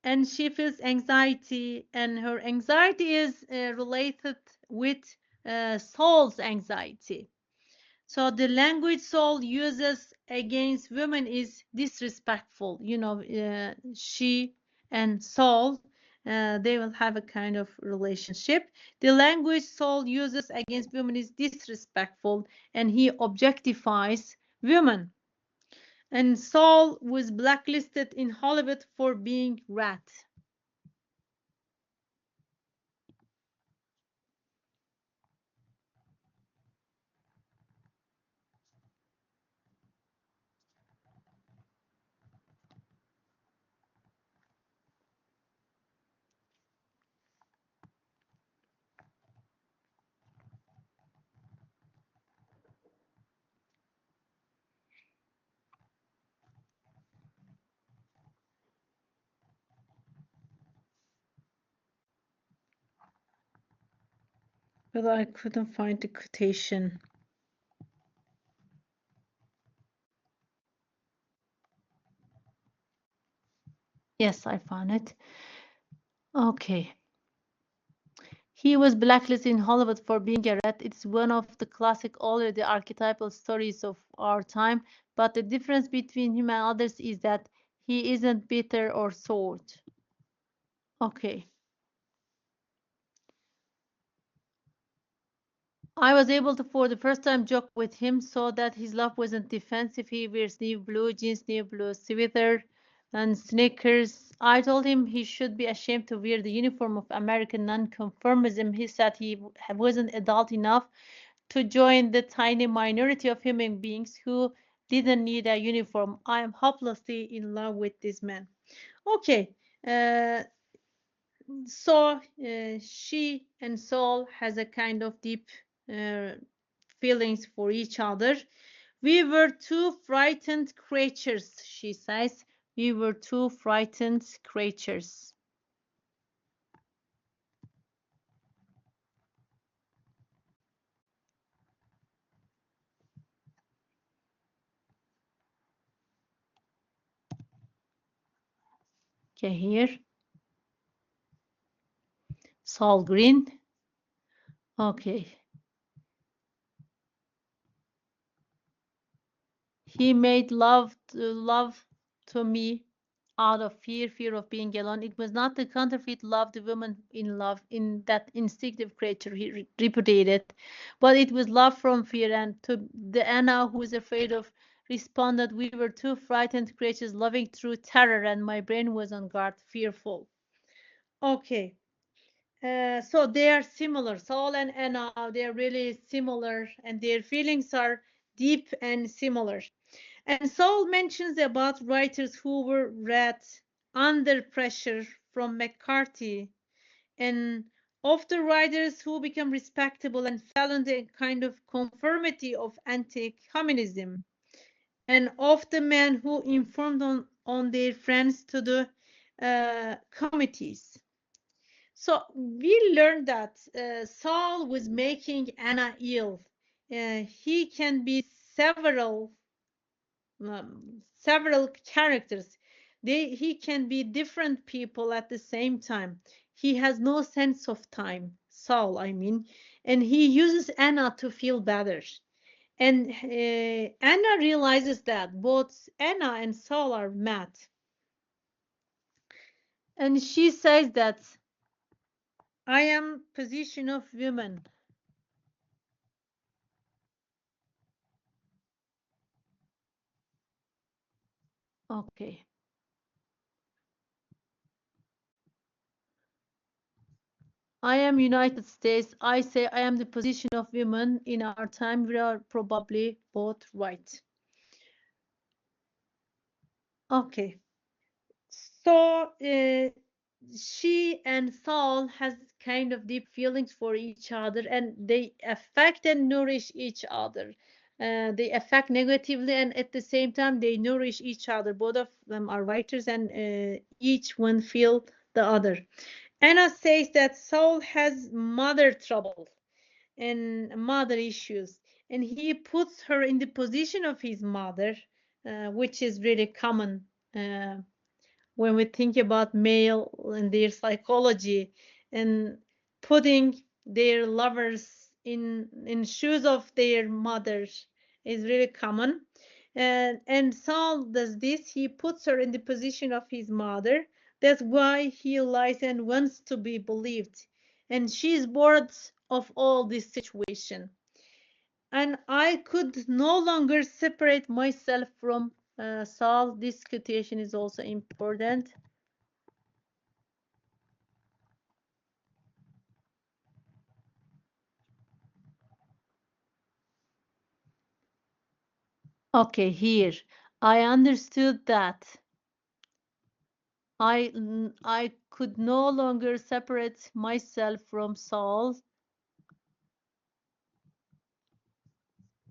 and she feels anxiety, and her anxiety is related with Saul's anxiety. So the language Saul uses against women is disrespectful. She and Saul, they will have a kind of relationship. The language Saul uses against women is disrespectful, and he objectifies women. And Saul was blacklisted in Hollywood for being rat. But I couldn't find the quotation. Yes, I found it. Okay. He was blacklisted in Hollywood for being a rat. It's one of the classic, already archetypal stories of our time. But the difference between him and others is that he isn't bitter or soured. Okay. I was able to, for the first time, joke with him so that his love wasn't defensive. He wears new blue jeans, new blue sweater, and sneakers. I told him he should be ashamed to wear the uniform of American nonconformism. He said he wasn't adult enough to join the tiny minority of human beings who didn't need a uniform. I am hopelessly in love with this man. Okay, uh, so she and Saul has a kind of deep uh, feelings for each other. We were two frightened creatures, she says. We were two frightened creatures. Okay, here. Saul Green. Okay. He made love to me out of fear of being alone. It was not the counterfeit love, the woman in love, in that instinctive creature he repudiated, but it was love from fear. And to the Anna who is afraid of responded, we were two frightened creatures loving through terror, and my brain was on guard, fearful. Okay. So they are similar. Saul and Anna, they are really similar, and their feelings are deep and similar. And Saul mentions about writers who were read under pressure from McCarthy, and of the writers who became respectable and fell into a kind of conformity of anti-communism, and of the men who informed on their friends to the committees. So we learned that Saul was making Anna ill. He can be several characters. He can be different people at the same time. He has no sense of time, Saul, I mean, and he uses Anna to feel better. And Anna realizes that both Anna and Saul are mad. And she says that I am position of women. Okay. I am United States. I say I am the position of women in our time. We are probably both right. Okay. So she and Saul has kind of deep feelings for each other, and they affect and nourish each other. They affect negatively, and at the same time, they nourish each other. Both of them are writers, and each one feel the other. Anna says that Saul has mother trouble and mother issues, and he puts her in the position of his mother, which is really common when we think about male and their psychology, and putting their lovers in shoes of their mothers is really common. And Saul does this. He puts her in the position of his mother. That's why he lies and wants to be believed. And she's bored of all this situation. And I could no longer separate myself from Saul. This quotation is also important. Okay, here. I understood that I could no longer separate myself from Saul.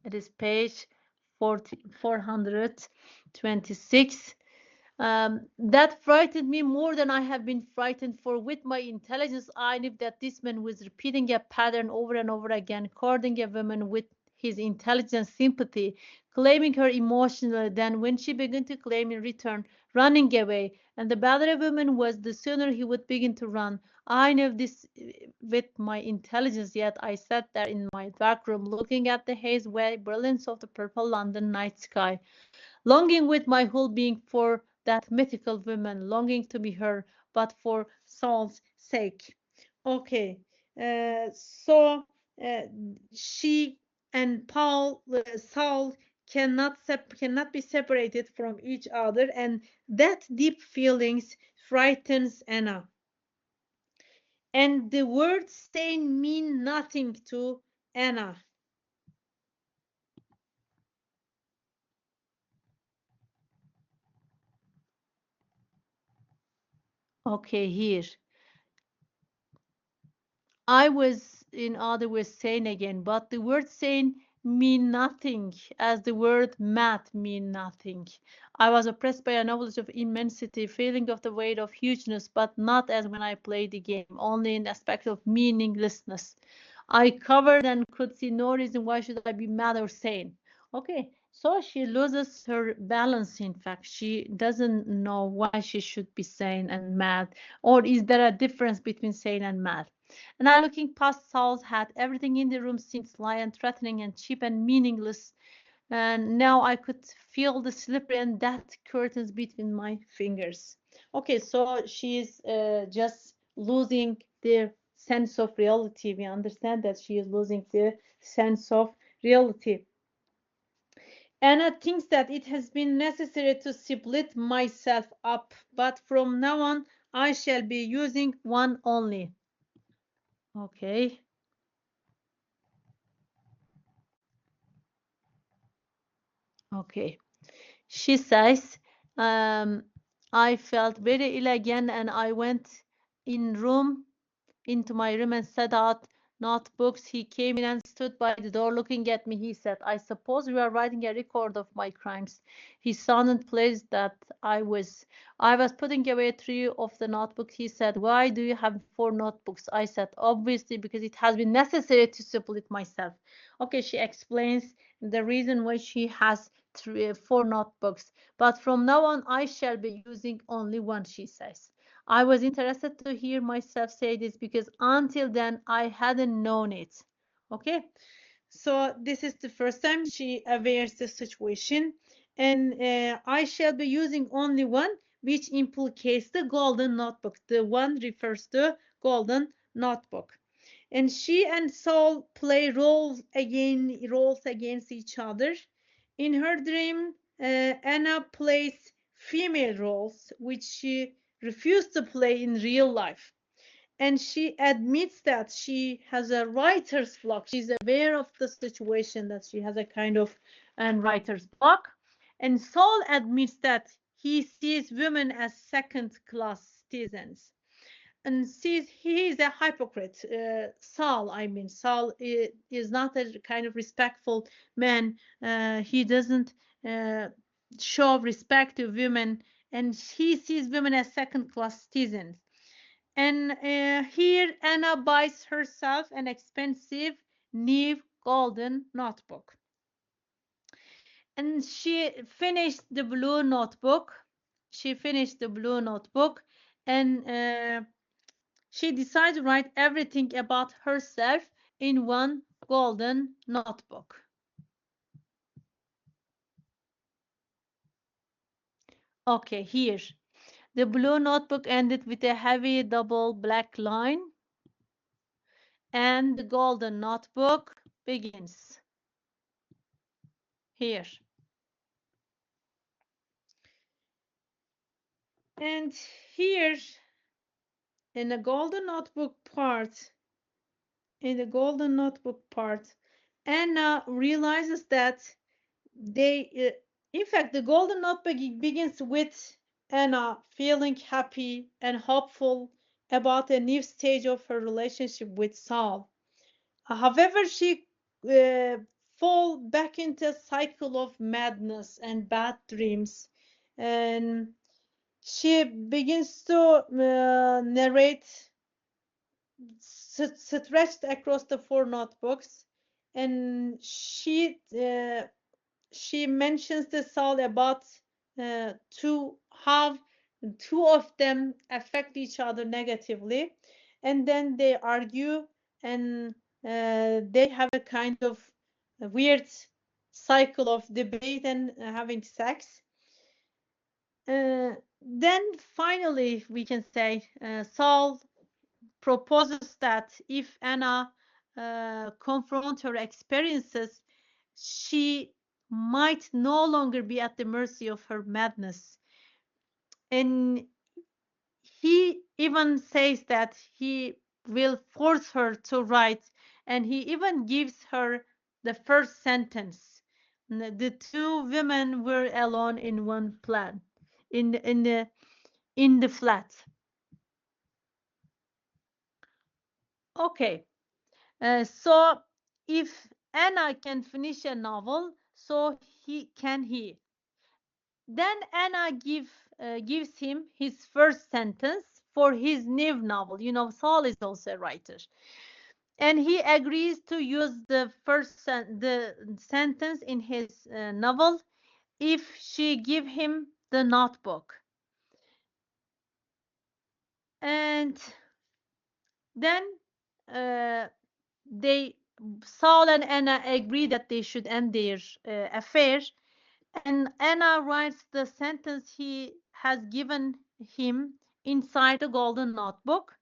It is page 426. That frightened me more than I have been frightened, for with my intelligence I knew that this man was repeating a pattern over and over again, courting a woman with his intelligent sympathy, claiming her emotionally, then when she began to claim in return, running away, and the better a woman was, the sooner he would begin to run. I know this with my intelligence, yet I sat there in my dark room looking at the haze white brilliance of the purple London night sky, longing with my whole being for that mythical woman, longing to be her, but for Saul's sake. Okay, so uh, she and Saul cannot be separated from each other, and that deep feelings frightens Anna. And the words stain mean nothing to Anna. Okay, here. I was, in other words, sane again, but the word sane mean nothing, as the word math mean nothing. I was oppressed by a knowledge of immensity, feeling of the weight of hugeness, but not as when I played the game, only in aspect of meaninglessness. I covered and could see no reason why should I be mad or sane. Okay, so she loses her balance. In fact, she doesn't know why she should be sane and mad, or is there a difference between sane and mad? And I, looking past Saul's hat, everything in the room seemed sly and threatening and cheap and meaningless. And now I could feel the slippery and death curtains between my fingers. Okay, so she's just losing the sense of reality. We understand that she is losing the sense of reality. Anna thinks that it has been necessary to split myself up, but from now on I shall be using one only. Okay. Okay. She says, um, I felt very ill again and I went in room into my room and set out notebooks. He came in and stood by the door looking at me. He said, I suppose you are writing a record of my crimes. He sounded pleased that I was. I was putting away three of the notebooks. He said, why do you have four notebooks? I said, obviously because it has been necessary to split myself. Okay, she explains the reason why she has four notebooks. But from now on, I shall be using only one, she says. I was interested to hear myself say this because until then I hadn't known it. Okay, so this is the first time she awares the situation, and I shall be using only one, which implicates the golden notebook. The one refers to golden notebook. And she and Saul play roles against each other. In her dream, Anna plays female roles, which she refused to play in real life. And she admits that she has a writer's block. She's aware of the situation that she has a kind of writer's block. And Saul admits that he sees women as second class citizens and sees he is a hypocrite. Saul, I mean, Saul is not a kind of respectful man. He doesn't uh, show respect to women, and he sees women as second-class citizens. And here Anna buys herself an expensive new golden notebook. And she finished the blue notebook. She finished the blue notebook and she decided to write everything about herself in one golden notebook. Okay, here. The blue notebook ended with a heavy double black line, and the golden notebook begins here. And here in the golden notebook part, in the golden notebook part, Anna realizes that they in fact the golden notebook begins with Anna feeling happy and hopeful about a new stage of her relationship with Saul. However, she uh, fall back into a cycle of madness and bad dreams, and she begins to narrate stretched across the four notebooks, and she mentions the Saul about how two of them affect each other negatively. and then they argue, and they have a kind of a weird cycle of debate and having sex. Then finally, we can say Saul proposes that if Anna confronts her experiences, she might no longer be at the mercy of her madness. And he even says that he will force her to write, and he even gives her the first sentence. The two women were alone in one plan, in the flat. Okay, so if Anna can finish a novel, so he. Then Anna gives him his first sentence for his new novel. You know, Saul is also a writer, and he agrees to use the sentence in his novel if she give him the notebook. And then uh, they Saul and Anna agree that they should end their affair, and Anna writes the sentence he has given him inside the golden notebook.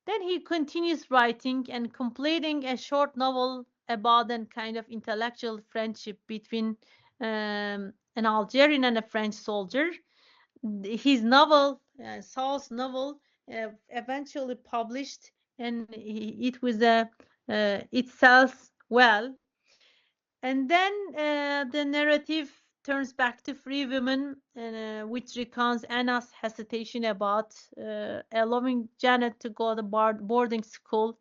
Then he continues writing and completing a short novel about a kind of intellectual friendship between an Algerian and a French soldier. His novel, Saul's novel, eventually published, and it was it sells well. And then the narrative turns back to Free Women, which recounts Anna's hesitation about allowing Janet to go to boarding school.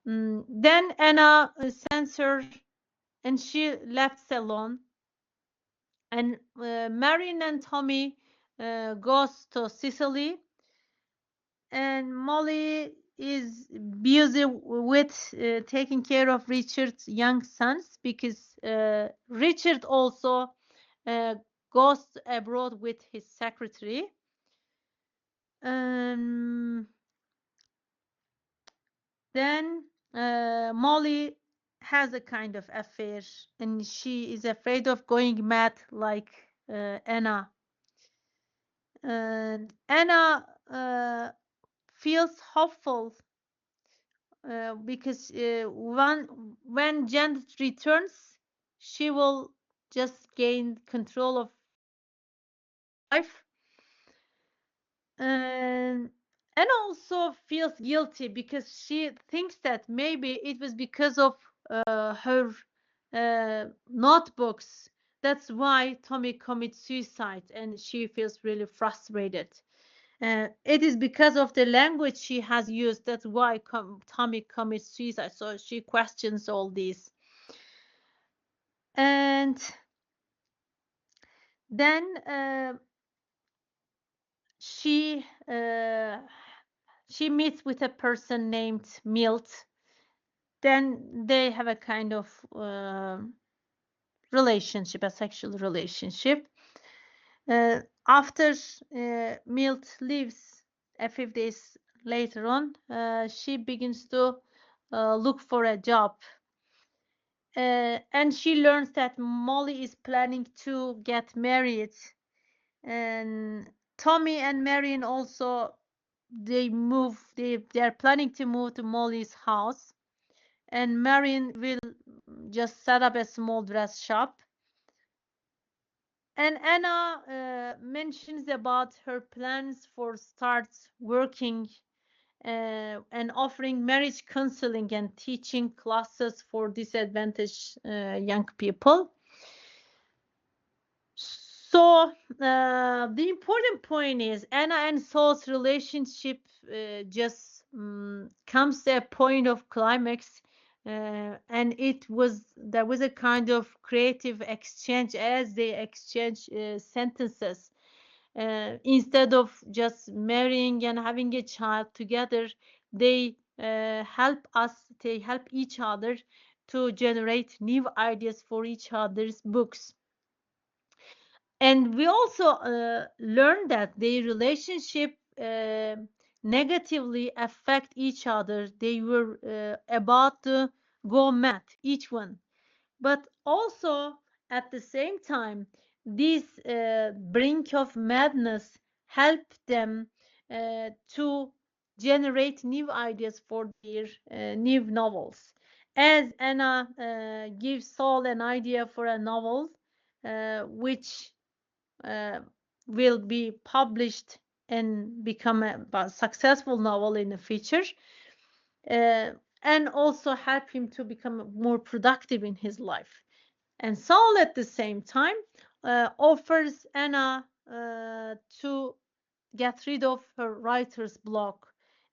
Then Anna sends her, and she left alone. And Marion and Tommy goes to Sicily, and Molly is busy with taking care of Richard's young sons, because Richard also uh, goes abroad with his secretary. Um, then Molly has a kind of affair, and she is afraid of going mad like Anna. And Anna feels hopeful because when Janet returns, she will just gain control of life, and also feels guilty because she thinks that maybe it was because of her notebooks. That's why Tommy commits suicide, and she feels really frustrated. It is because of the language she has used. That's why Tommy commits suicide. So she questions all this. And then she meets with a person named Milt. Then they have a kind of relationship, a sexual relationship. After Milt leaves, a few days later on, she begins to look for a job. And she learns that Molly is planning to get married. And Tommy and Marion also, they're planning to move to Molly's house. And Marion will just set up a small dress shop. And Anna mentions about her plans for start working and offering marriage counseling and teaching classes for disadvantaged young people. So the important point is Anna and Saul's relationship just comes to a point of climax, and there was a kind of creative exchange as they exchange sentences. Instead of just marrying and having a child together, they help each other to generate new ideas for each other's books. And we also learned that their relationship negatively affect each other. They were about to go mad, each one. But also at the same time, this brink of madness helped them to generate new ideas for their new novels. As Anna gives Saul an idea for a novel, which uh, will be published and become a successful novel in the future, uh, and also help him to become more productive in his life. And Saul, at the same time, offers Anna to get rid of her writer's block,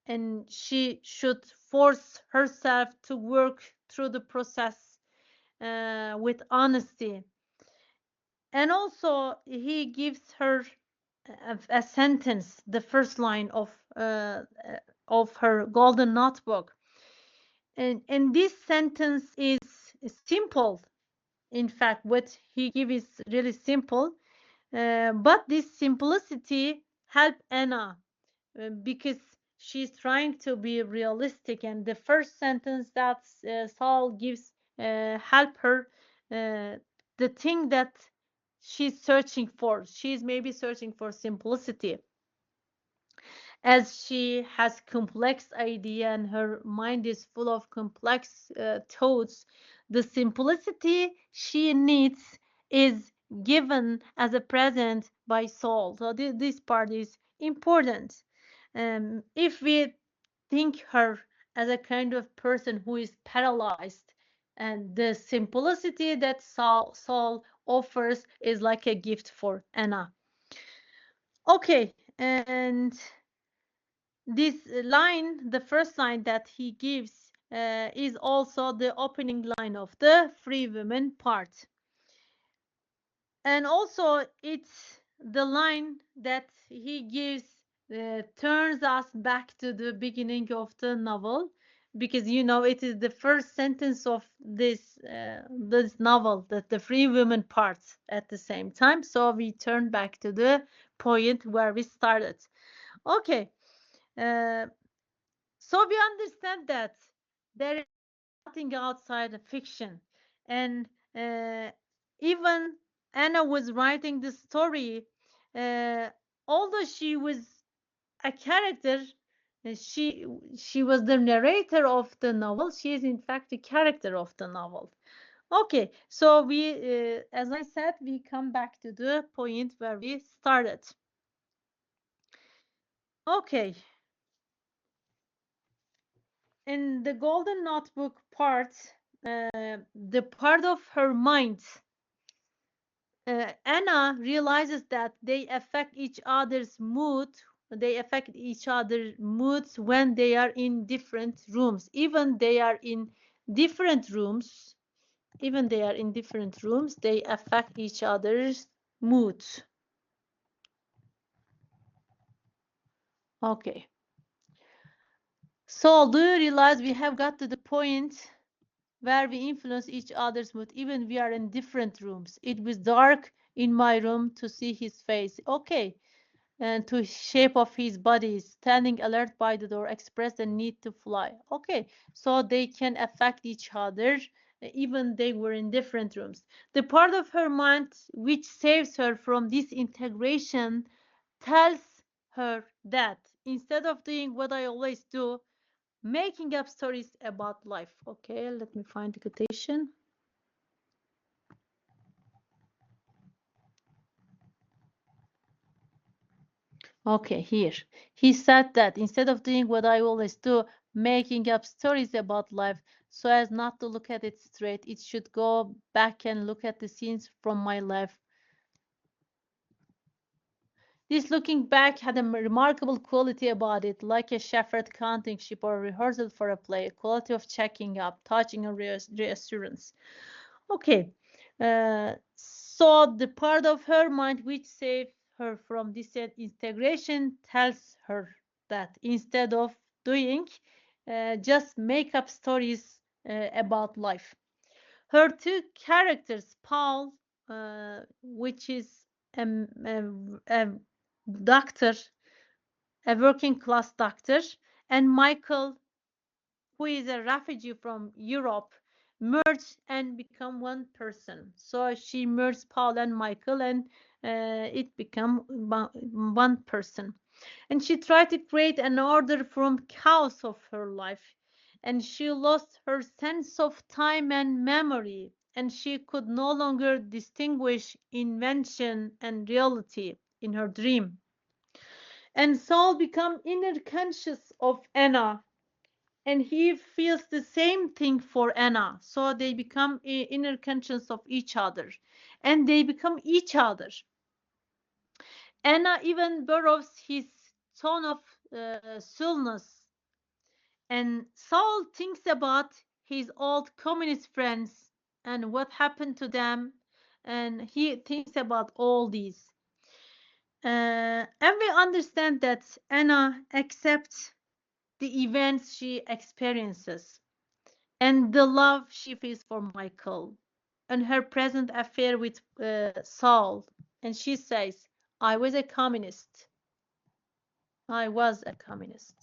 and she should force herself to work through the process with honesty. And also, he gives her a sentence, the first line of her golden notebook. And this sentence is simple. In fact, what he gives is really simple, but this simplicity help Anna because she's trying to be realistic. And the first sentence that Saul gives help her the thing that she's searching for. She's maybe searching for simplicity, as she has complex idea and her mind is full of complex thoughts. The simplicity she needs is given as a present by Saul. So this part is important. If we think her as a kind of person who is paralyzed, and the simplicity that Saul offers is like a gift for Anna. Okay, and this line, the first line that he gives, is also the opening line of the free women part. And also, it's the line that he gives turns us back to the beginning of the novel, because it is the first sentence of this novel, that the free women part at the same time. So we turn back to the point where we started. Okay. Uh, so we understand that there is nothing outside of fiction. And uh, even Anna was writing the story, uh, although she was a character, she was the narrator of the novel. She is in fact the character of the novel. Okay, so as I said, we come back to the point where we started. Okay, in the golden notebook part, the part of her mind, Anna realizes that they affect each other's mood. They affect each other's moods when they are in different rooms. Even they are in different rooms. Even they are in different rooms, they affect each other's moods. Okay. So do you realize we have got to the point where we influence each other's mood, even we are in different rooms? It was dark in my room to see his face. Okay. And to shape of his body, standing alert by the door, express the need to fly. Okay, so they can affect each other, even they were in different rooms. The part of her mind which saves her from this integration tells her that instead of doing what I always do, making up stories about life. Okay, let me find the quotation. Okay, here. He said that instead of doing what I always do, making up stories about life so as not to look at it straight, it should go back and look at the scenes from my life. This looking back had a remarkable quality about it, like a shepherd counting sheep or a rehearsal for a play, a quality of checking up, touching and reassurance. Okay, so the part of her mind which saved her from this integration tells her that instead of doing, just make up stories about life. Her two characters, Paul, which is a doctor, a working class doctor, and Michael, who is a refugee from Europe, merge and become one person. So she merged Paul and Michael, and it become one person. And she tried to create an order from chaos of her life. And she lost her sense of time and memory, and she could no longer distinguish invention and reality in her dream. And Saul become inner conscious of Anna, and he feels the same thing for Anna. So they become inner conscious of each other, and they become each other. Anna even borrows his tone of sullenness, and Saul thinks about his old communist friends and what happened to them, and he thinks about all these. And we understand that Anna accepts the events she experiences and the love she feels for Michael and her present affair with Saul. And she says, I was a communist. I was a communist.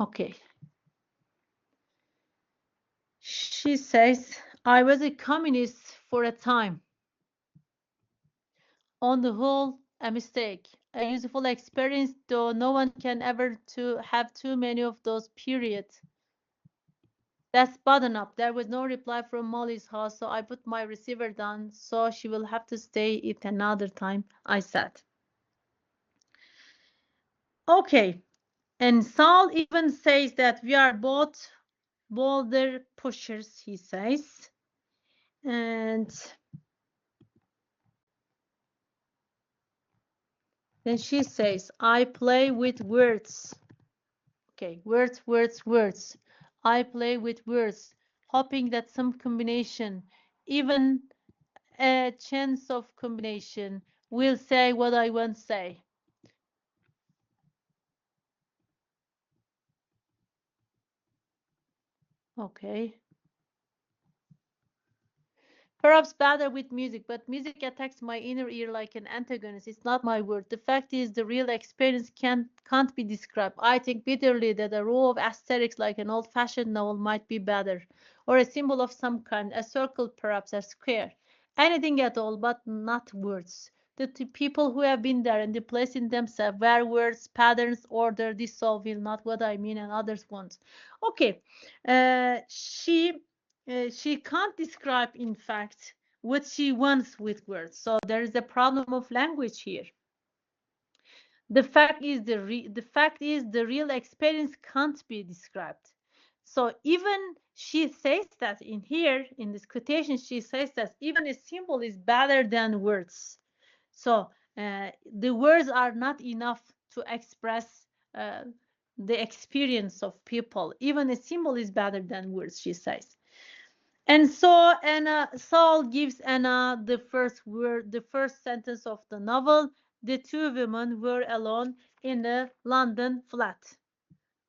Okay. She says, I was a communist for a time. On the whole, a mistake. A useful experience, though no one can ever to have too many of those periods. That's button up. There was no reply from Molly's house, so I put my receiver down, so she will have to stay it another time, I said. Okay. And Saul even says that we are both boulder pushers, he says. And then she says, I play with words. Okay, words, words, words. I play with words, hoping that some combination, even a chance of combination, will say what I want to say. Okay. Perhaps better with music, but music attacks my inner ear like an antagonist. It's not my word. The fact is, the real experience can't be described. I think bitterly that a row of asterisks like an old-fashioned novel might be better, or a symbol of some kind, a circle, perhaps a square, anything at all, but not words. The people who have been there and the place in themselves, where words, patterns, order, dissolve will not what I mean and others want. Okay, she can't describe, in fact, what she wants with words. So there is a problem of language here. The fact is the real experience can't be described. So even she says that in here, in this quotation, she says that even a symbol is better than words. So the words are not enough to express uh, the experience of people. Even a symbol is better than words, she says. And so Anna, Saul gives Anna the first word, the first sentence of the novel. The two women were alone in a London flat.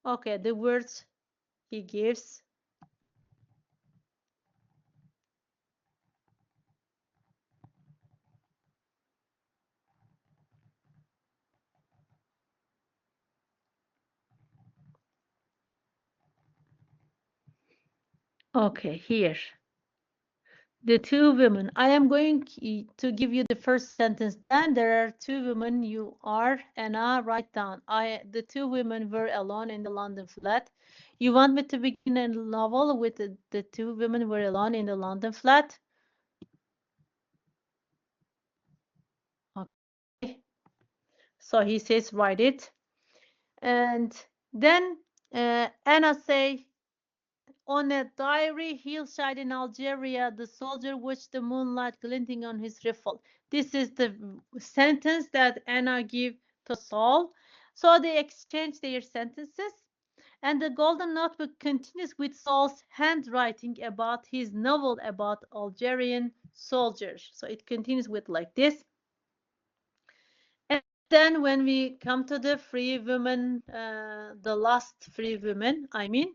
Okay, the words he gives. Okay, here. The two women. I am going to give you the first sentence. Then there are two women. You are Anna. Write down. The two women were alone in the London flat. You want me to begin a novel with the two women were alone in the London flat? Okay. So he says, write it. And then Anna say, on a dreary hillside in Algeria, the soldier watched the moonlight glinting on his rifle. This is the sentence that Anna gave to Saul. So they exchange their sentences. And the Golden Notebook continues with Saul's handwriting about his novel about Algerian soldiers. So it continues with like this. And then when we come to the free women, the last free women, I mean,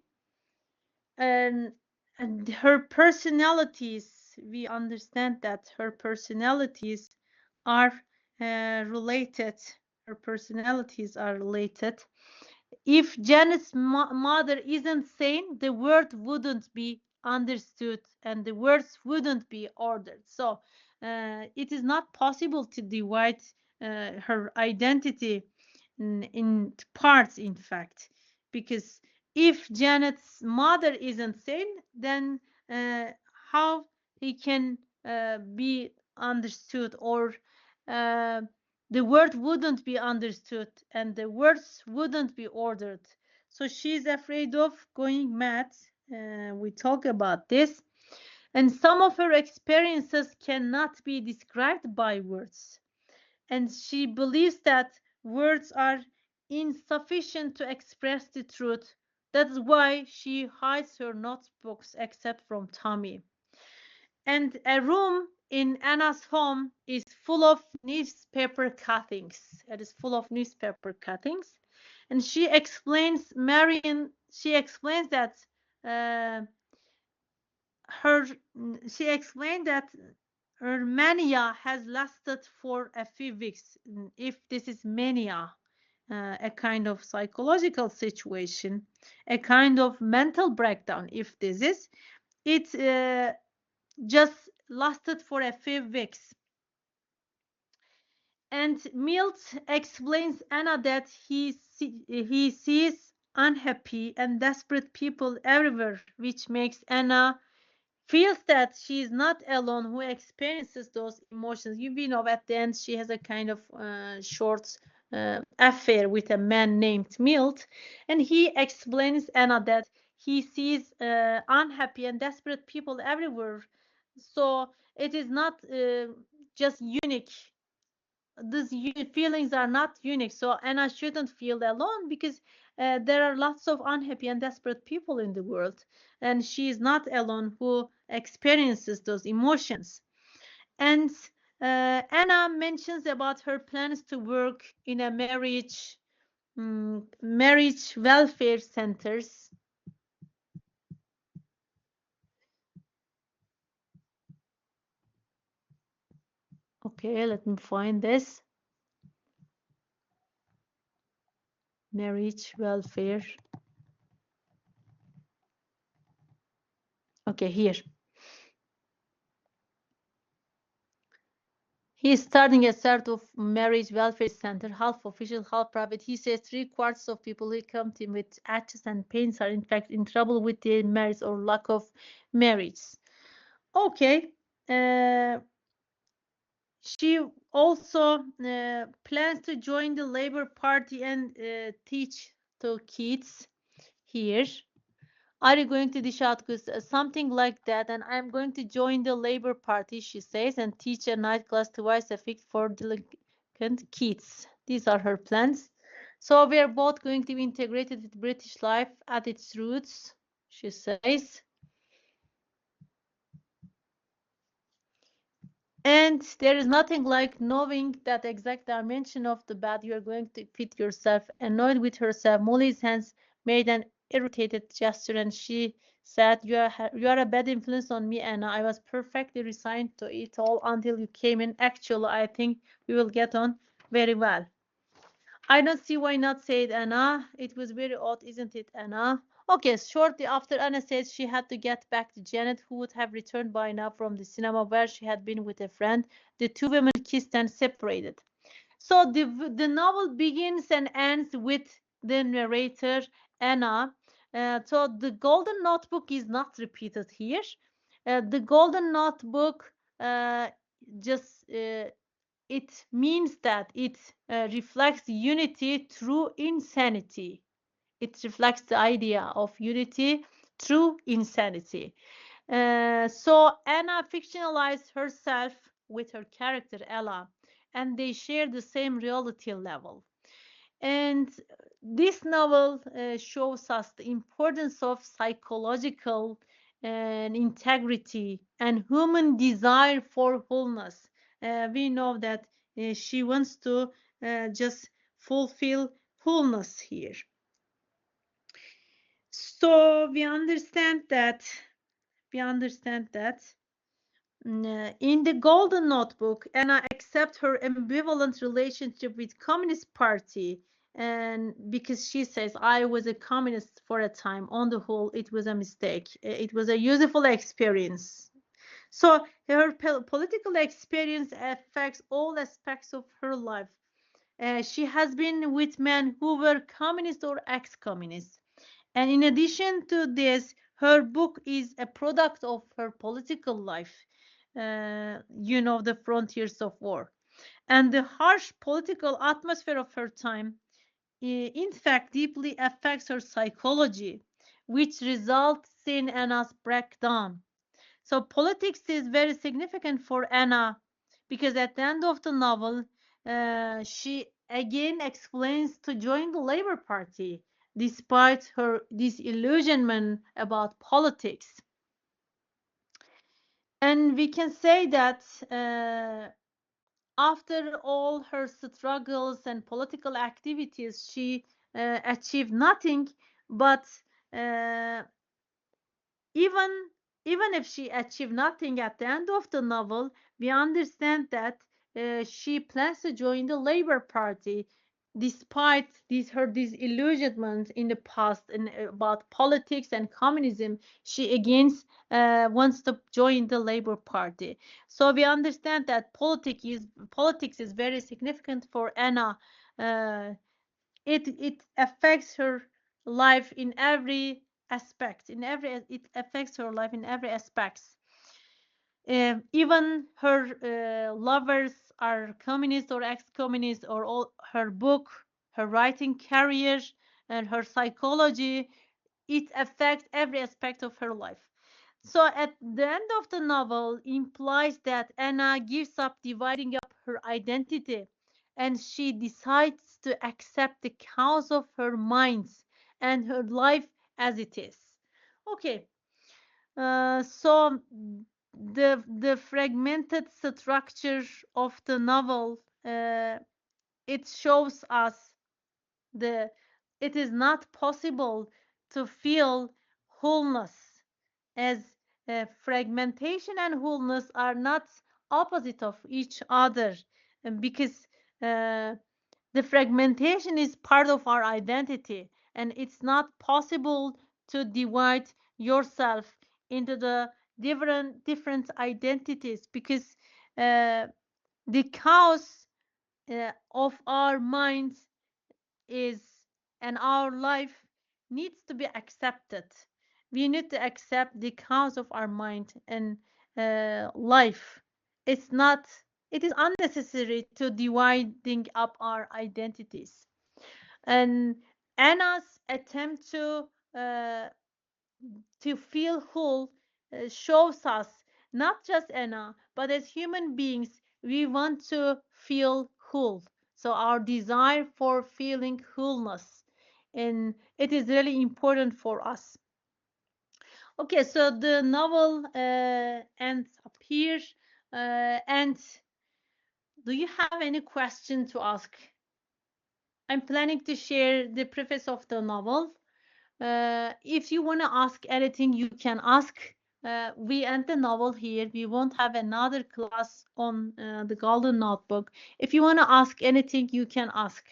and her personalities, we understand that her personalities are related. Her personalities are related. If Janet's mother isn't sane, the word wouldn't be understood and the words wouldn't be ordered. So it is not possible to divide her identity in parts, in fact, because if Janet's mother isn't sane, then uh, how he can be understood, or uh, the word wouldn't be understood and the words wouldn't be ordered. So she's afraid of going mad. We talk about this. And some of her experiences cannot be described by words. And she believes that words are insufficient to express the truth. That's why she hides her notebooks except from Tommy. And a room in Anna's home is full of newspaper cuttings. It is full of newspaper cuttings. And she explains that uh, her, she explained that her mania has lasted for a few weeks. If this is mania, a kind of psychological situation, a kind of mental breakdown, if this is, it just lasted for a few weeks. And Milt explains Anna that he sees unhappy and desperate people everywhere, which makes Anna feels that she is not alone who experiences those emotions. You know, at the end, she has a kind of short affair with a man named Milt, and he explains Anna that he sees unhappy and desperate people everywhere. So it is not just unique. These feelings are not unique. So Anna shouldn't feel alone because there are lots of unhappy and desperate people in the world, and she is not alone who experiences those emotions. And Anna mentions about her plans to work in a marriage welfare centers. Okay, let me find this. Marriage welfare. Okay, here. He is starting a sort of marriage welfare center, half official, half private. He says three-quarters of people who come to him with aches and pains are in fact in trouble with their marriage or lack of marriage. Okay. She also plans to join the Labour Party and teach to kids here. Are you going to dish out something like that? And I'm going to join the Labour Party, she says, and teach a night class twice a week for delinquent kids. These are her plans. So we are both going to be integrated with British life at its roots, she says. And there is nothing like knowing that exact dimension of the bad you are going to fit yourself. Annoyed with herself, Molly's hands made an irritated gesture and she said, you are a bad influence on me, Anna. I was perfectly resigned to it all until you came in. Actually, I think we will get on very well. I don't see why not, said Anna. It was very odd, isn't it, Anna? Okay, shortly after Anna said she had to get back to Janet, who would have returned by now from the cinema where she had been with a friend, the two women kissed and separated. So the novel begins and ends with the narrator, Anna. So the Golden Notebook is not repeated here. The Golden Notebook just it means that it reflects unity through insanity. It reflects the idea of unity through insanity. So Anna fictionalized herself with her character Ella, and they share the same reality level. And this novel shows us the importance of psychological and integrity and human desire for wholeness. We know that she wants to just fulfill wholeness here. So we understand that in the Golden Notebook, Anna accepts her ambivalent relationship with Communist Party, and because she says, I was a communist for a time. On the whole, it was a mistake. It was a useful experience. So her political experience affects all aspects of her life. She has been with men who were communist or ex-communist. And in addition to this, her book is a product of her political life, the frontiers of war. And the harsh political atmosphere of her time, in fact, deeply affects her psychology, which results in Anna's breakdown. So politics is very significant for Anna because at the end of the novel, she again explains to join the Labour Party despite her disillusionment about politics. And we can say that after all her struggles and political activities, she achieved nothing, but uh, even even if she achieved nothing at the end of the novel, we understand that she plans to join the Labour Party despite her disillusionment in the past and about politics and communism. She again wants to join the Labour Party. So we understand that politics is very significant for Anna. Uh, it affects her life in every aspect. It affects her life in every aspect. Even her lovers are communist or ex-communist, or all her book, her writing career, and her psychology, it affects every aspect of her life. So at the end of the novel implies that Anna gives up dividing up her identity, and she decides to accept the chaos of her mind and her life as it is. Okay, so the fragmented structure of the novel, it shows us the it is not possible to feel wholeness, as fragmentation and wholeness are not opposite of each other, because uh, the fragmentation is part of our identity, and it's not possible to divide yourself into the different identities, because uh, the chaos of our minds is and our life needs to be accepted. We need to accept the cause of our mind and life. It's not. It is unnecessary to dividing up our identities. And Anna's attempt uh, to feel whole shows us, not just Anna, but as human beings, we want to feel whole. So our desire for feeling wholeness, and it is really important for us. Okay, so the novel ends up here. And do you have any question to ask? I'm planning to share the preface of the novel. If you want to ask anything, you can ask. We end the novel here. We won't have another class on the Golden Notebook. If you want to ask anything, you can ask,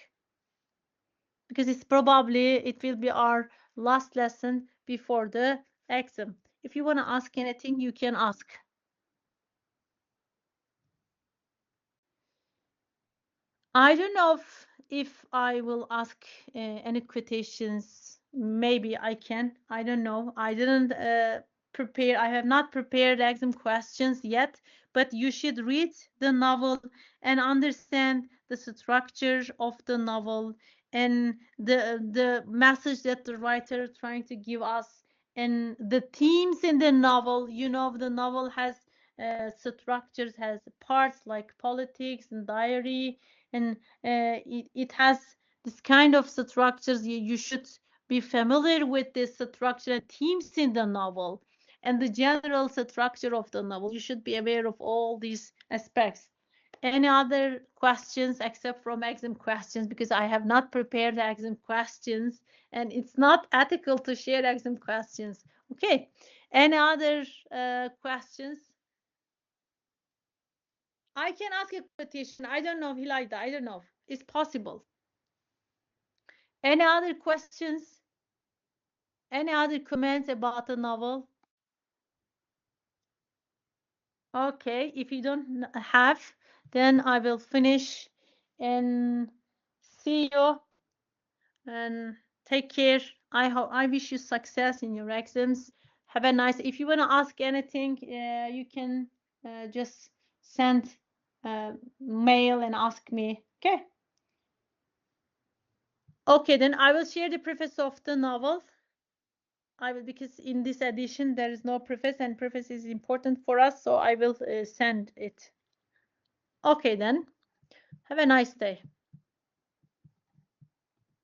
because it will be our last lesson before the exam. If you want to ask anything, you can ask. I don't know if I will ask any quotations. Maybe I can. I don't know. I didn't prepare. I have not prepared exam questions yet, but you should read the novel and understand the structure of the novel and the message that the writer trying to give us, and the themes in the novel. The novel has structures, has parts like politics and diary, and it has this kind of structures. You should be familiar with this structure and themes in the novel and the general structure of the novel. You should be aware of all these aspects. Any other questions except from exam questions, because I have not prepared the exam questions and it's not ethical to share exam questions. Okay. Any other questions? I can ask a question. I don't know, Hilayda. I don't know. It's possible. Any other questions? Any other comments about the novel? Okay, if you don't have, then I will finish and see you and take care. I wish you success in your exams. Have a nice. If you want to ask anything, you can just send mail and ask me. Okay. Okay, then I will share the preface of the novel. I will, because in this edition there is no preface and preface is important for us, so I will send it. Okay, then. Have a nice day.